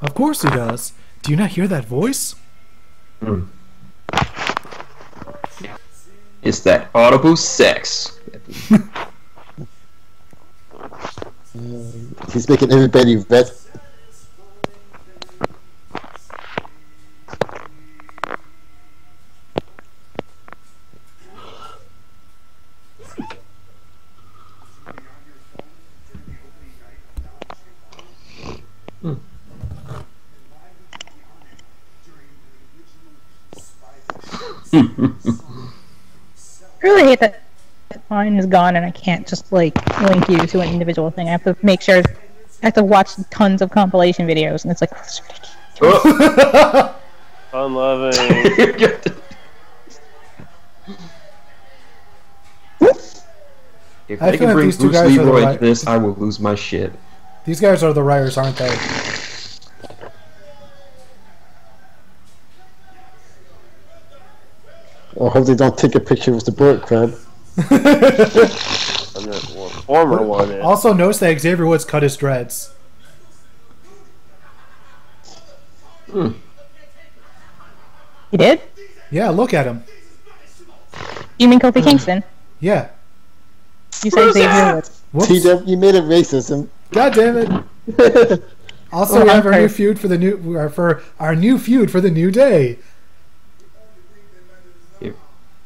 Of course he does. Do you not hear that voice? Mm. It's that audible sex. He's making everybody wet. I really hate that mine is gone and I can't just like link you to an individual thing. I have to make sure I have to watch tons of compilation videos and it's like oh. Fun loving. If they can bring Bruce Leroy to this, I will lose my shit. These guys are the writers, aren't they? I hope they don't take a picture with the bullet crab. Former one. Also, notice that Xavier Woods cut his dreads. He did? Yeah, look at him. You mean Kofi Kingston? Yeah. You said Xavier Woods. Whoops. You made it racism. God damn it. Also, we have our new feud for the new feud for the New Day.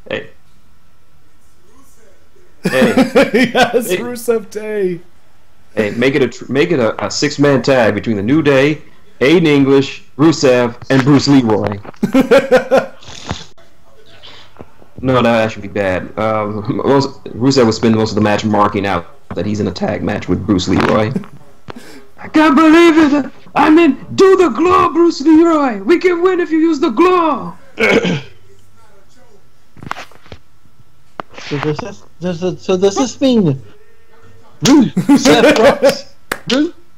Hey. Yes, hey. Rusev Day. Hey, make it a 6-man tag between the New Day, Aiden English, Rusev, and Bruce Leroy. No, that should be bad. Rusev would spend most of the match marking out that he's in a tag match with Bruce Leroy. I can't believe it! I mean, do the glow, Bruce Leroy! We can win if you use the glow! So does this mean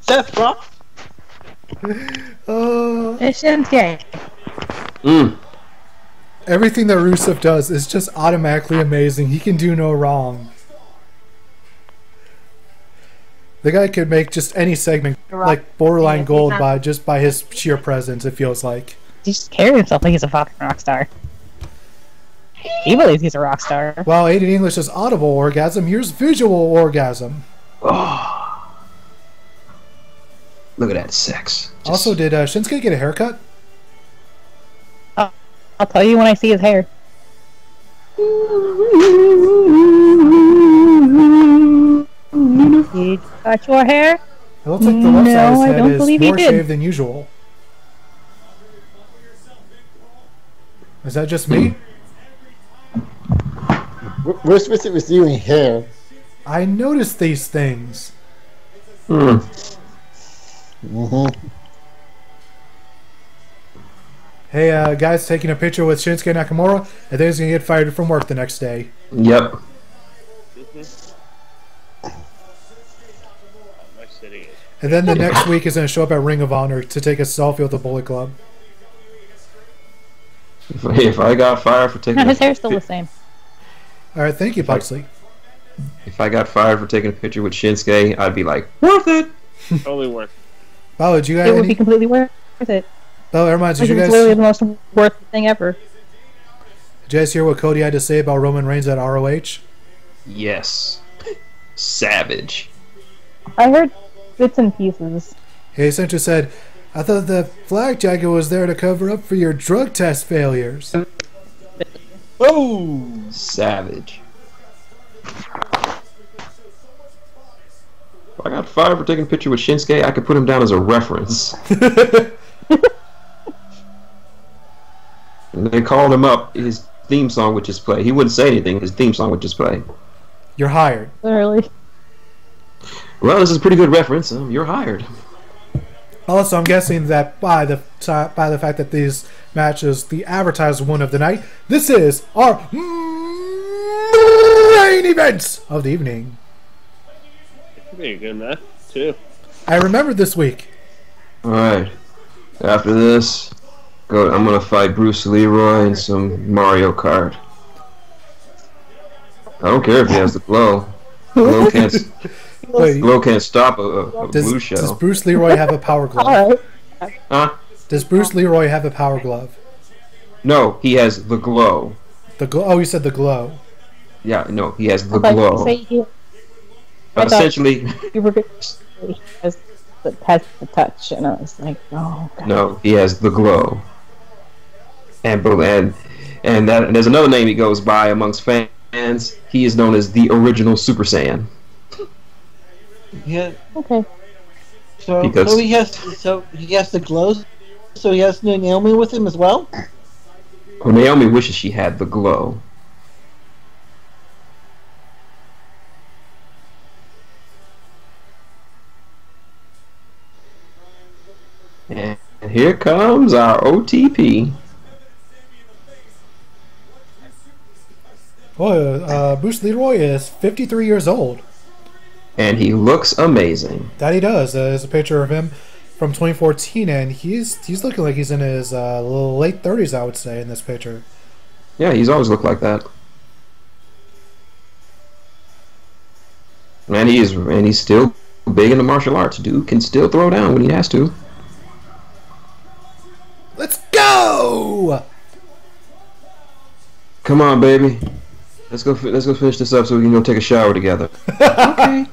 Seth Rock? It's gay. Everything that Rusev does is just automatically amazing. He can do no wrong. The guy could make just any segment like borderline gold by his sheer presence. It feels like He just carries himself like he's a fucking rock star. He believes he's a rock star. While Aiden English is audible orgasm, here's visual orgasm. Oh. Look at that sex. Also, did Shinsuke get a haircut? I'll tell you when I see his hair. He got your hair? It looks like the left side of his I head don't is believe he more did. shaved than usual. Is that just me? What's with it with you and hair? I noticed these things. Hey, guys, taking a picture with Shinsuke Nakamura. I think he's going to get fired from work the next day. Yep. And then the next week is going to show up at Ring of Honor to take a selfie with the Bullet Club. If I got fired for taking No, his hair's still the same. All right, thank you, Buxley. If I got fired for taking a picture with Shinsuke, I'd be like, worth it. Totally worth it. Oh, did you guys? It would be completely worth it. Oh, never mind. Did Like, you it's guys? literally the most worth it thing ever. Did you guys hear what Cody had to say about Roman Reigns at ROH? Yes. Savage. I heard bits and pieces. He essentially said, I thought the flag jacket was there to cover up for your drug test failures. Oh! Savage. If I got fired for taking a picture with Shinsuke, I could put him down as a reference. And they called him up, his theme song would just play. He wouldn't say anything, his theme song would just play. You're hired. Literally. Well, this is a pretty good reference. You're hired. Also, I'm guessing that by the fact that these matches, the advertised one of the night, this is our main event of the evening. It could be a good match, too. I remember this week. Alright. After this, I'm going to fight Bruce Leroy in some Mario Kart. I don't care if he has the glow. Glow can't stop a blue shell. Does Bruce Leroy have a power glove? Huh? Does Bruce Leroy have a power glove? No, he has the glow. The glow? Oh, you said the glow. Yeah, no, he has the glow. But essentially, you were has the touch, and I was like, oh God. No, he has the glow. And there's another name he goes by amongst fans. He is known as the original Super Saiyan. Yeah. Okay. So he has the glow. So he has Naomi with him as well. Well, Naomi wishes she had the glow. And here comes our OTP. Boy, Bruce Leroy is 53 years old. And he looks amazing. That he does. There's a picture of him from 2014, and he's looking like he's in his late 30s, I would say, in this picture. Yeah, he's always looked like that. And he's still big into martial arts. Dude can still throw down when he has to. Let's go! Come on, baby. Let's go finish this up so we can go take a shower together. Okay.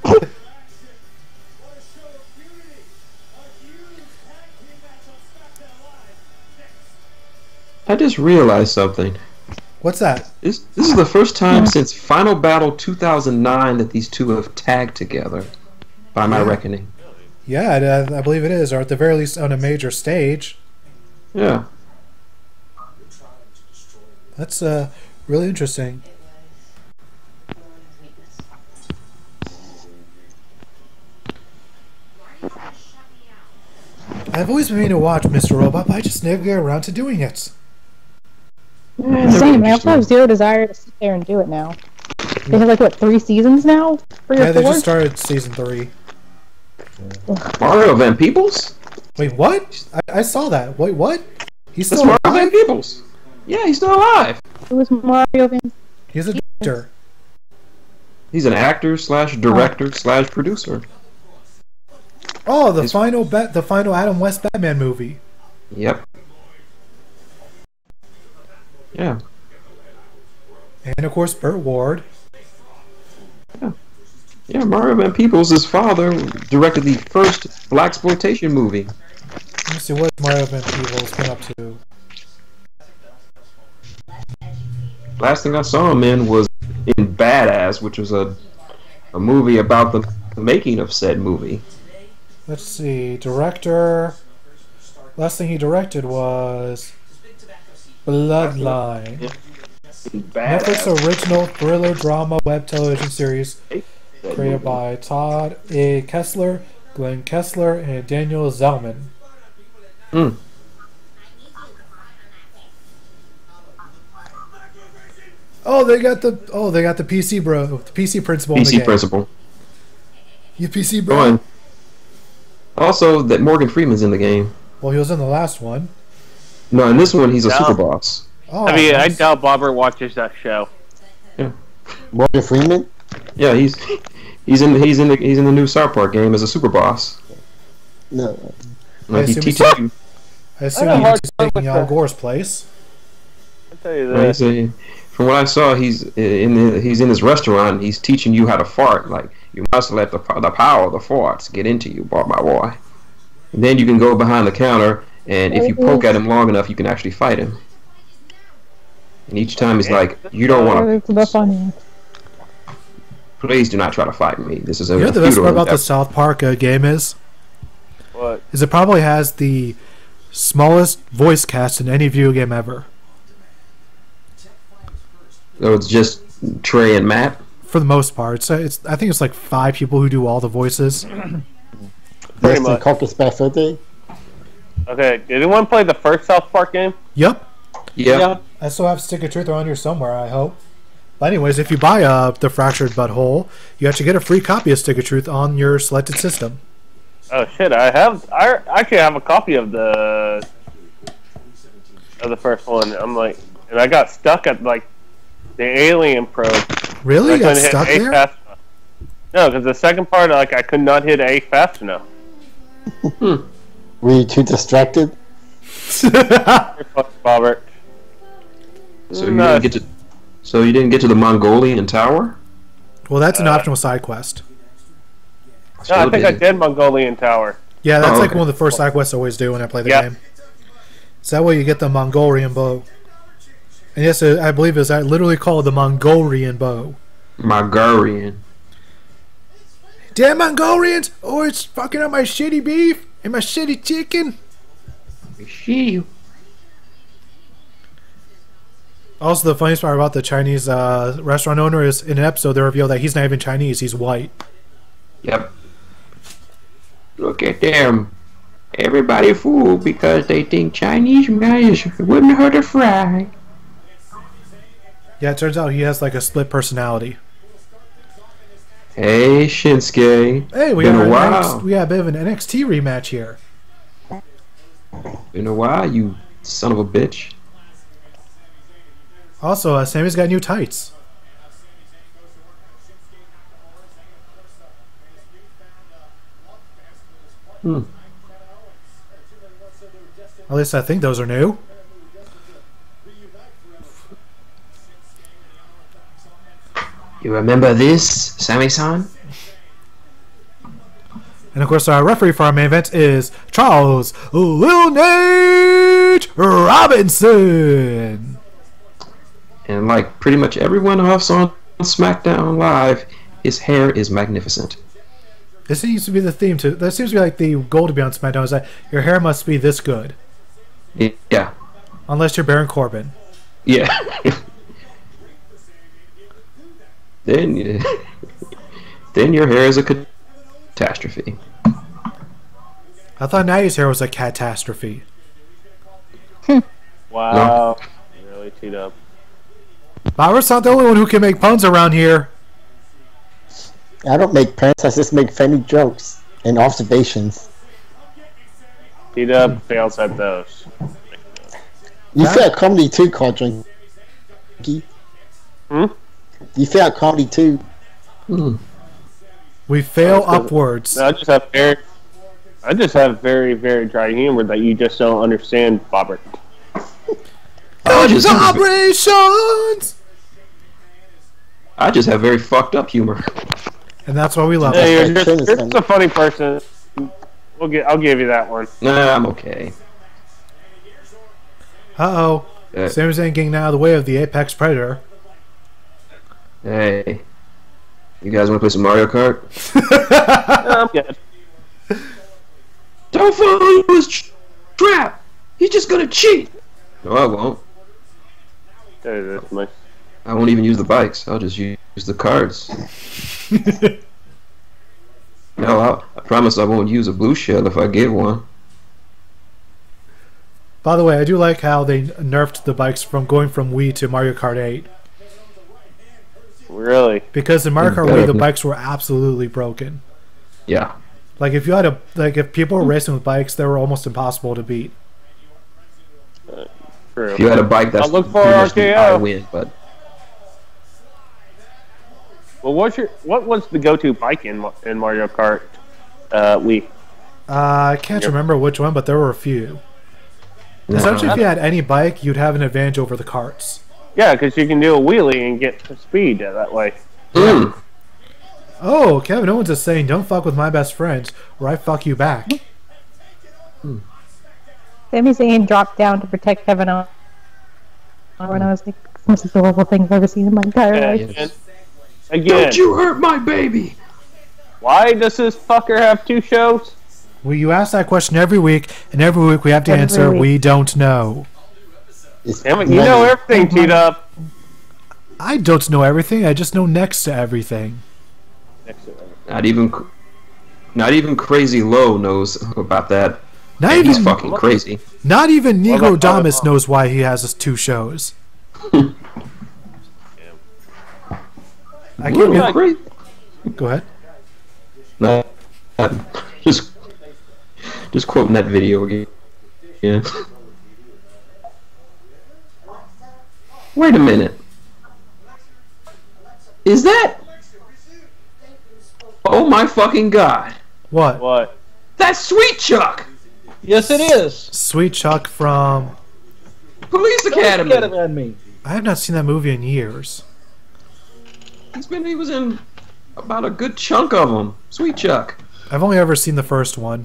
I just realized something. What's that? This is the first time since Final Battle 2009 that these two have tagged together, by my reckoning. Yeah, I believe it is, or at the very least on a major stage. Yeah. That's really interesting. I've always been meaning to watch Mr. Robot, but I just never get around to doing it. Same. I also have zero desire to sit there and do it now. They have 3 seasons now? 3 or 4? Yeah, they just started season 3. Mario Van Peebles? Wait, what? I saw that. Wait, what? He's That's still Mario alive? Van Peebles. Yeah, he's still alive. It was Mario Van. He's a director. He's an actor / director / producer. Oh, the final Adam West Batman movie. Yep. Yeah. And of course, Burt Ward. Yeah, Mario Van Peebles' his father directed the first blaxploitation movie. Let me see what Mario Van Peebles been up to. Last thing I saw him in was in Badass, which was a movie about the making of said movie. Let's see, director. Last thing he directed was Bloodline. Yeah. Netflix original thriller drama web television series created by Todd A. Kessler, Glenn Kessler, and Daniel Zellman. Oh, they got the PC bro, the PC principal. PC principal. You PC bro. Also, that Morgan Freeman's in the game. Well, he was in the last one. No, in this one he's a super boss. Oh, I mean, nice. I doubt Bobber watches that show. Yeah. Morgan Freeman? Yeah, he's in the new South Park game as a super boss. No. Like he teaches you. I assume he's taking Al Gore's place. I'll tell you Like, that. from what I saw, he's in his restaurant. He's teaching you how to fart. Like, you must let the power of the farts get into you, my boy. And then you can go behind the counter, and if you poke at him long enough, you can actually fight him. And each time he's like, "You don't want to. Please do not try to fight me. This is a." You know the best part about the South Park game is? What? Is it probably has the smallest voice cast in any video game ever. So it's just Trey and Matt? For the most part. So I think it's like 5 people who do all the voices. That's the Caucus Birthday. Okay, did anyone play the first South Park game? Yep. Yeah. I still have Stick of Truth around here somewhere, I hope. But anyways, if you buy The Fractured Butthole, you actually get a free copy of Stick of Truth on your selected system. Oh shit, I actually have a copy of the first one. I'm like, and I got stuck at like the alien probe. Really? You got stuck A there? fast enough. No, because the second part, like, I could not hit A fast enough. Were you too distracted? You're fucking Robert. So you didn't get to the Mongolian tower? Well, that's an optional side quest. No, I think I did Mongolian Tower. Yeah, that's like one of the first side quests I always do when I play the game. So that way you get the Mongolian bow. And yes, I believe it's literally called the Mongolian bow. Mongolian. Damn Mongolians! Oh, it's fucking up my shitty beef and my shitty chicken. Shitty. Also, the funniest part about the Chinese restaurant owner is in an episode they reveal that he's not even Chinese, he's white. Yep. Look at them. Everybody fooled because they think Chinese guys wouldn't hurt a fry. Yeah, it turns out he has like a split personality. Hey, Shinsuke. Hey, we have a bit of an NXT rematch here. Been a while, you son of a bitch. Also, Sammy's got new tights. At least I think those are new. You remember this, Sammy-san? And of course, our referee for our main event is Charles Lil Nate Robinson. And like pretty much everyone else on SmackDown Live, his hair is magnificent. This seems to be the theme too. That seems to be like the goal to be on SmackDown is that your hair must be this good. Yeah. Unless you're Baron Corbin. Yeah. Then your hair is a catastrophe. I thought Natty's hair was a catastrophe. Wow. Really teed up. Bauer's not the only one who can make puns around here. I don't make puns, I just make funny jokes and observations. Teed up fails at those. You failed comedy too, Codrinky. You failed comedy too. We fail upwards. No, I just have very, I just have very, very dry humor that you just don't understand, Robert. Vibrations! I just have very fucked up humor. And that's why we love Yeah, it. you're just a funny person. I'll give you that one. Nah, I'm okay. Uh-oh. Sami Zayn getting out of the way of the Apex Predator. Hey. You guys want to play some Mario Kart? I'm good. Don't fall into his trap! He's just gonna cheat! No, I won't. That's nice. I won't even use the bikes. I'll just use the cards. No, I promise I won't use a blue shell if I get one. By the way, I do like how they nerfed the bikes from going from Wii to Mario Kart 8. Really? Because in Mario Kart Wii, the bikes were absolutely broken. Yeah. Like if you had if people were racing with bikes, they were almost impossible to beat. True. If you had a bike, that's I'll look for pretty much the RKO. I win, but. Well, what was the go-to bike in Mario Kart Wii? I can't remember which one, but there were a few. Essentially, if you had any bike, you'd have an advantage over the carts. Yeah, because you can do a wheelie and get speed that way. Mm. Oh, Kevin Owens is saying, "Don't fuck with my best friends, or I fuck you back." Sami Zayn dropped down to protect Kevin Owens. When I was like, "This is the horrible thing I've ever seen in my entire life." Again. Don't you hurt my baby! Why does this fucker have 2 shows? Well, you ask that question every week, and every week we have to answer, we don't know. Damn it, you know everything, T-Dub. I don't know everything, I just know next to everything. Not even Crazy Low knows about that. He's fucking crazy. Not even Negro Damas knows why he has 2 shows. I can't get crazy. Go ahead. No, just quoting that video again. Yeah. Wait a minute. Is that? Oh my fucking god! What? What? That's Sweet Chuck. Yes, it is. Sweet Chuck from Police Academy. I have not seen that movie in years. He was in about a good chunk of them. Sweet Chuck. I've only ever seen the first one.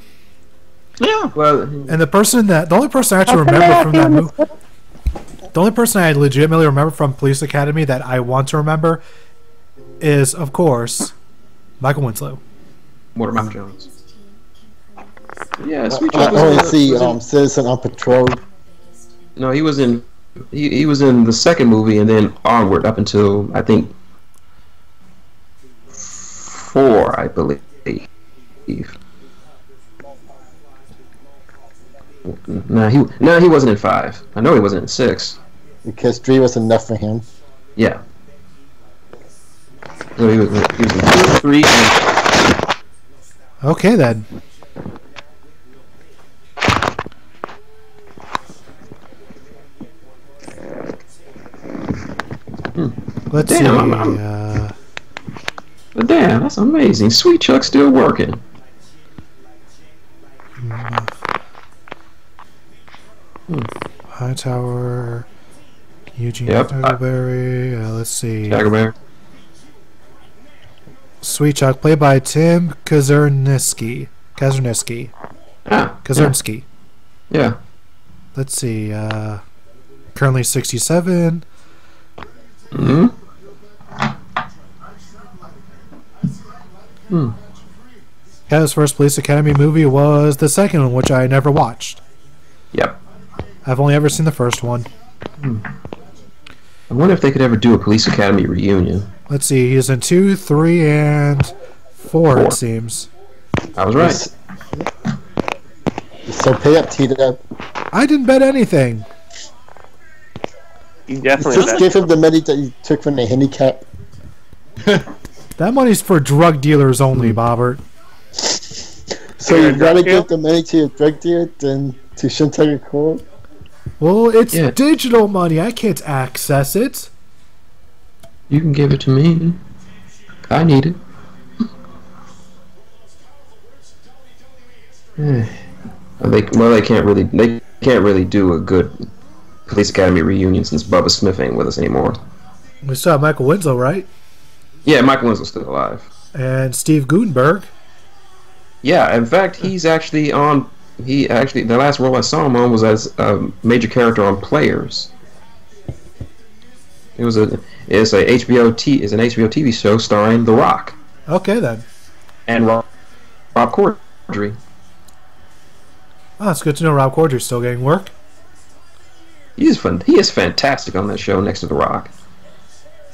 Yeah. Well, and the only person I actually remember from that movie, the only person I legitimately remember from Police Academy that I want to remember is, of course, Michael Winslow. Watermouth Jones. Yeah, Sweet Chuck. I only see Citizen on Patrol. No, he was in the second movie and then onward up until I think 4, I believe. No, he wasn't in 5. I know he wasn't in 6. Because 3 was enough for him. Yeah. So he was in 2, 3, and... Okay then. Let's see. But damn, that's amazing. Sweet Chuck's still working. Hightower, Eugene Taggleberry. Let's see. Taggleberry. Sweet Chuck, played by Tim Kazerniski. Kazerniski. Yeah. Let's see. Currently 67. Hmm. His first Police Academy movie was the second one, which I never watched. Yep. I've only ever seen the first one. I wonder if they could ever do a Police Academy reunion. Let's see, he's in 2, 3, and 4, it seems. I was right. So pay up, T-Dub. I didn't bet anything. You definitely just give him the money that you took from the handicap. That money's for drug dealers only, Bobbert. So you'd rather give the money to a drug dealer than to Shintegra Court? Well, it's digital money. I can't access it. You can give it to me. I need it. They can't really do a good Police Academy reunion since Bubba Smith ain't with us anymore. We still have Michael Winslow, right? Yeah, Michael Winslow's still alive. And Steve Gutenberg. Yeah, in fact, he's actually on. The last role I saw him on was as a major character on Players. It's an HBO TV show starring The Rock. Okay then. And Rob Corddry. Oh, it's good to know Rob Corddry's still getting work. He is fantastic on that show next to The Rock.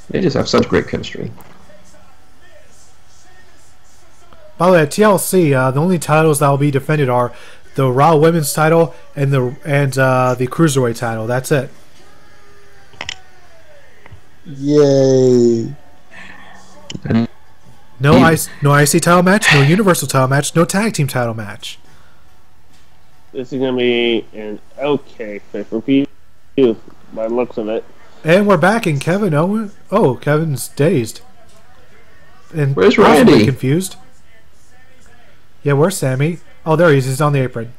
They just have such great chemistry. By the way, at TLC, the only titles that will be defended are the Raw Women's title and the Cruiserweight title. That's it. Yay! No IC title match, no Universal title match, no Tag Team title match. This is gonna be an okay fit for you, by the looks of it. And we're back in Kevin Owens. Oh, Kevin's dazed. And where's Randy? Confused. Yeah, where's Sammy? Oh, there he is. He's on the apron.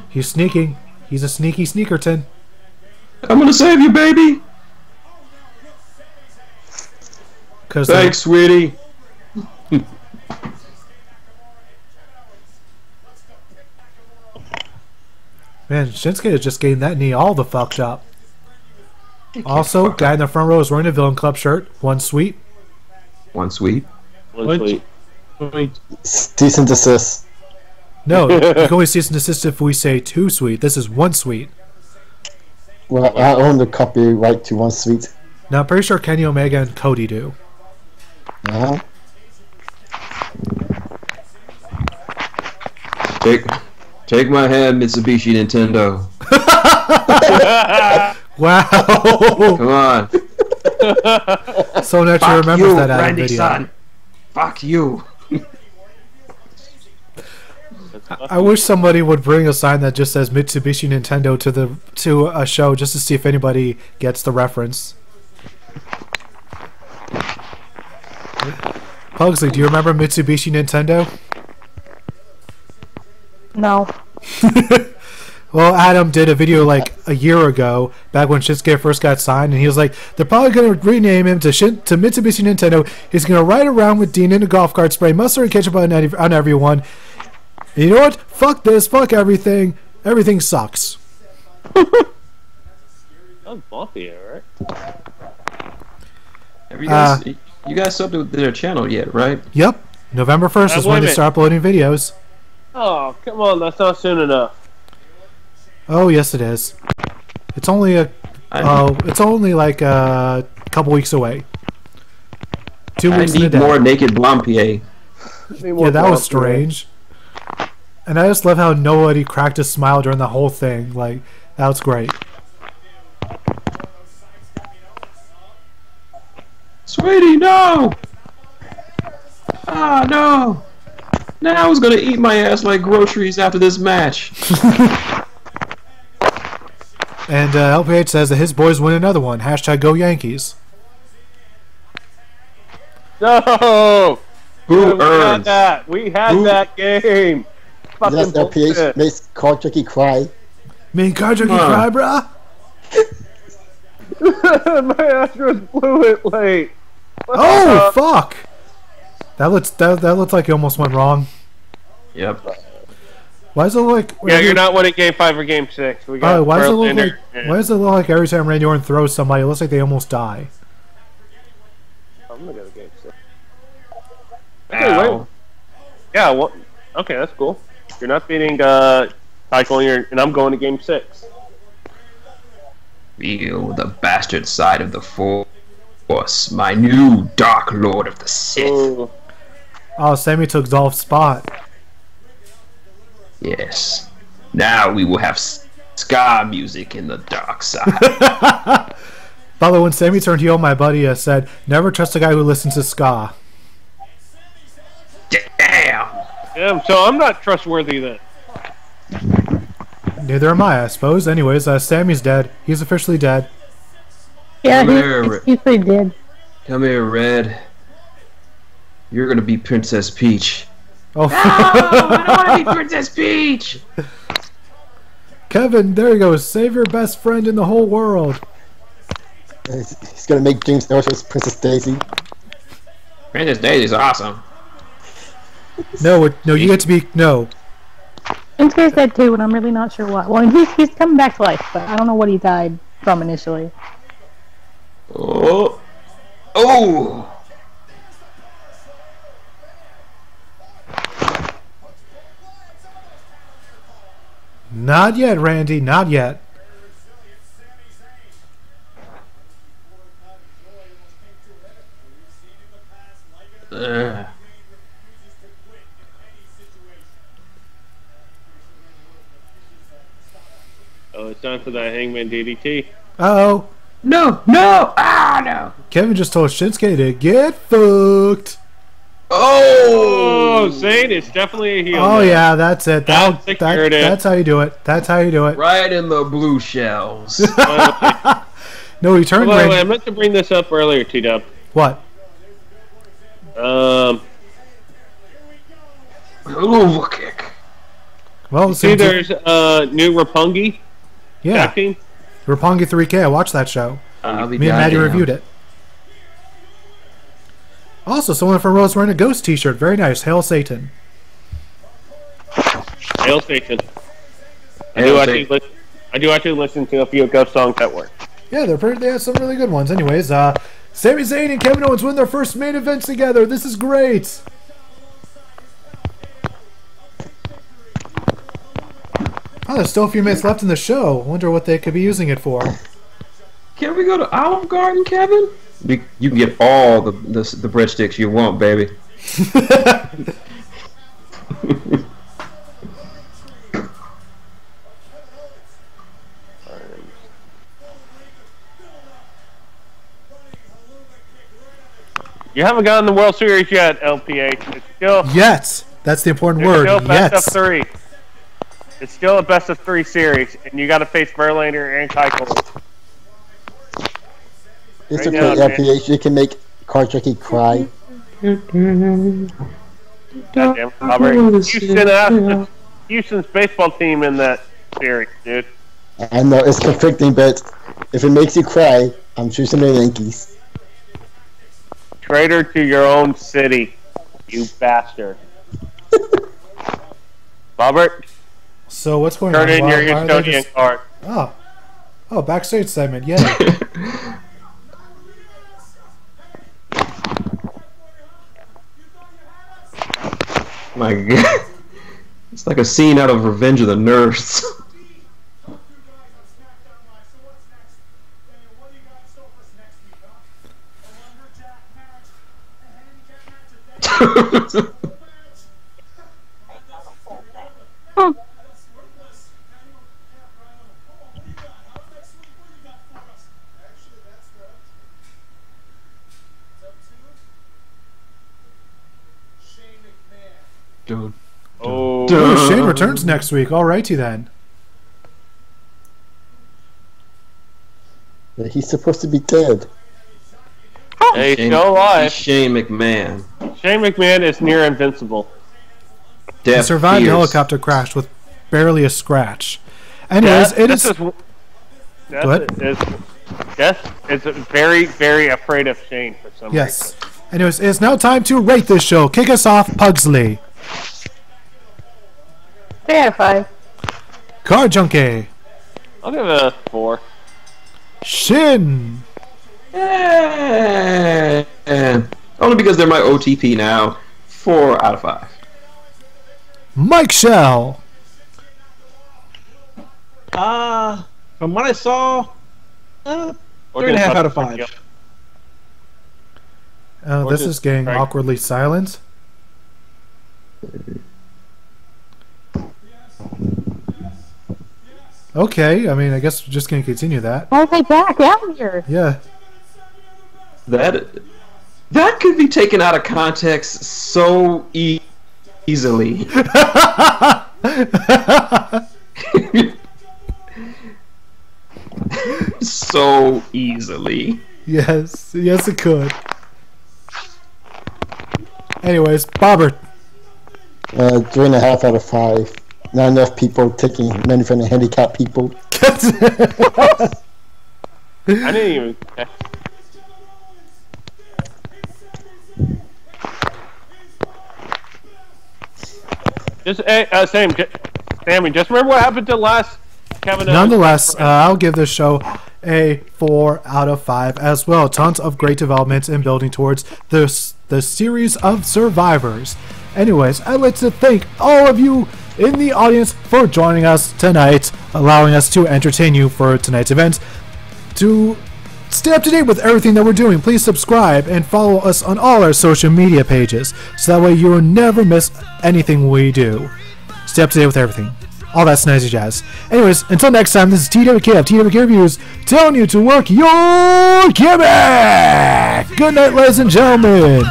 He's sneaking. He's a sneaky sneakerton. I'm gonna save you, baby. Thanks, sweetie. Man, Shinsuke is just getting that knee all the fucked up. Also, guy in the front row is wearing a Villain Club shirt. One sweet. One sweet. Cease and desist. No, you can only cease and desist if we say two sweet. This is one sweet. Well, I own the copyright to one sweet. Now, I'm pretty sure Kenny Omega and Cody do. Uh-huh. Take my hand, Mitsubishi Nintendo. Wow. Come on. So naturally remembers that Randy video. Son. Fuck you. I wish somebody would bring a sign that just says Mitsubishi Nintendo to a show just to see if anybody gets the reference. Pugsley, do you remember Mitsubishi Nintendo? No. Well, Adam did a video like a year ago, back when Shinsuke first got signed, and he was like, they're probably going to rename him to Mitsubishi Nintendo. He's going to ride around with Dean in a golf cart, spray mustard and ketchup on everyone. And you know what? Fuck this, fuck everything. Everything sucks. That was bumpy, right? Have you guys subbed to their channel yet, right? Yep. November 1st is when they start uploading videos. Oh, come on, that's not soon enough. Oh, yes it is. It's only like a couple weeks away. 2 weeks I need more naked Blampier. Yeah, that was strange. And I just love how nobody cracked a smile during the whole thing. Like, that was great. Sweetie, no! Ah, no! Now I was gonna eat my ass like groceries after this match. And LPH says that his boys win another one. Hashtag go Yankees. No! Who earns? We had that game. Fucking Yes, LPH makes Carl Tricky cry. Mean Carl Tricky cry, bruh? My Astros blew it late. Oh, fuck! That looks like it almost went wrong. Yep. Why does it look like... Yeah, you're not winning Game 5 or Game 6. We got why does it look like every time Randy Orton throws somebody, it looks like they almost die? I'm gonna go to Game 6. Okay, wait. Yeah, well, okay, that's cool. You're not beating Tycho, and I'm going to Game 6. Feel the bastard side of the Force, my new Dark Lord of the Sith. Ooh. Oh, Sammy took Dolph's spot. Yes. Now we will have ska music in the dark side. By the way, when Sammy turned heel, my buddy said, never trust a guy who listens to ska. Damn. So I'm not trustworthy then. Neither am I suppose. Anyways, Sammy's dead. He's officially dead. Yeah, he's pretty dead. Come here, Red. You're gonna be Princess Peach. Oh. No, I don't want to be Princess Peach. Kevin, there you go. Save your best friend in the whole world. He's gonna make James Ellsworth's Princess Daisy. Princess Daisy's awesome. No, you get to be no. Shinsuke's dead too, and I'm really not sure why. Well, he's coming back to life, but I don't know what he died from initially. Oh. Oh. Not yet, Randy. Not yet. Oh, it's time for that Hangman DDT. Uh-oh. No, no, ah, no. Kevin just told Shinsuke to get fucked. Oh. Oh, Zane, it's definitely a heel. Oh, now. yeah, that's it. Secured it. That's how you do it. That's how you do it. Right in the blue shells. No, he turned By the way, Randy. I meant to bring this up earlier, T-Dub. What? Overkick. kick. Well, it See, seems like- there's new Roppongi. yeah. Tag team. Roppongi 3K. I watched that show. I'll be Me and Maddie goddamn. reviewed it. Also, someone from Rose wearing a Ghost t-shirt. Very nice. Hail Satan. Hail Station. Hail I do actually listen to a few Ghost songs at work. Yeah, they have some really good ones. Anyways, Sami Zayn and Kevin Owens win their first main events together. This is great. Oh, there's still a few minutes left in the show. Wonder what they could be using it for. Can we go to Olive Garden, Kevin? You can get all the breadsticks you want, baby. You haven't gotten the World Series yet, LPH. It's still Yet. That's the important it's word. still best Yet. of 3. It's still a best of 3 series, and you got to face Verlander and Keuchel. It's Right okay, now, LPH. You can make Karjaki cry. Goddamn, Robert. Houston's baseball team in that series, dude. I know it's conflicting, but if it makes you cry, I'm choosing the Yankees. Traitor to your own city, you bastard. Robert, So what's going turn on? in your Why are they Houstonian just- card. Oh, backstage segment. Yeah. My God. It's like a scene out of Revenge of the Nerds. Dude. Oh, Ooh, Shane returns next week. Alrighty then. But he's supposed to be dead. hey, still alive. Shane McMahon. Shane McMahon is near invincible. He Death survived a fears. helicopter crash with barely a scratch. Anyways, it is. It's very, very afraid of Shane for some reason. Yes. Anyways, it's now time to rate this show. Kick us off, Pugsley. 3 out of 5. Car Junkie. I'll give it a 4. Shin. Only because they're my OTP now. 4 out of 5. Mike Shell. From what I saw, 3.5 out of 5. Oh, Or this just is getting Craig. awkwardly silent. Okay, I mean, I guess we're just gonna continue that. Why are they back out here? Yeah. That could be taken out of context so easily. So easily. Yes, yes, it could. Anyways, Bobbert. 3.5 out of 5. Not enough people taking money from the handicapped people. I didn't even. Just Sammy, just remember what happened to last Kevin. Nonetheless, I'll give this show a 4 out of 5 as well. Tons of great developments in building towards the series of survivors. Anyways, I'd like to thank all of you in the audience for joining us tonight, allowing us to entertain you for tonight's event. To stay up to date with everything that we're doing, please subscribe and follow us on all our social media pages, so that way you will never miss anything we do. Stay up to date with everything. All that snazzy jazz. Anyways, until next time, this is TWK of TWK Reviews telling you to work your gimmick! Good night, ladies and gentlemen!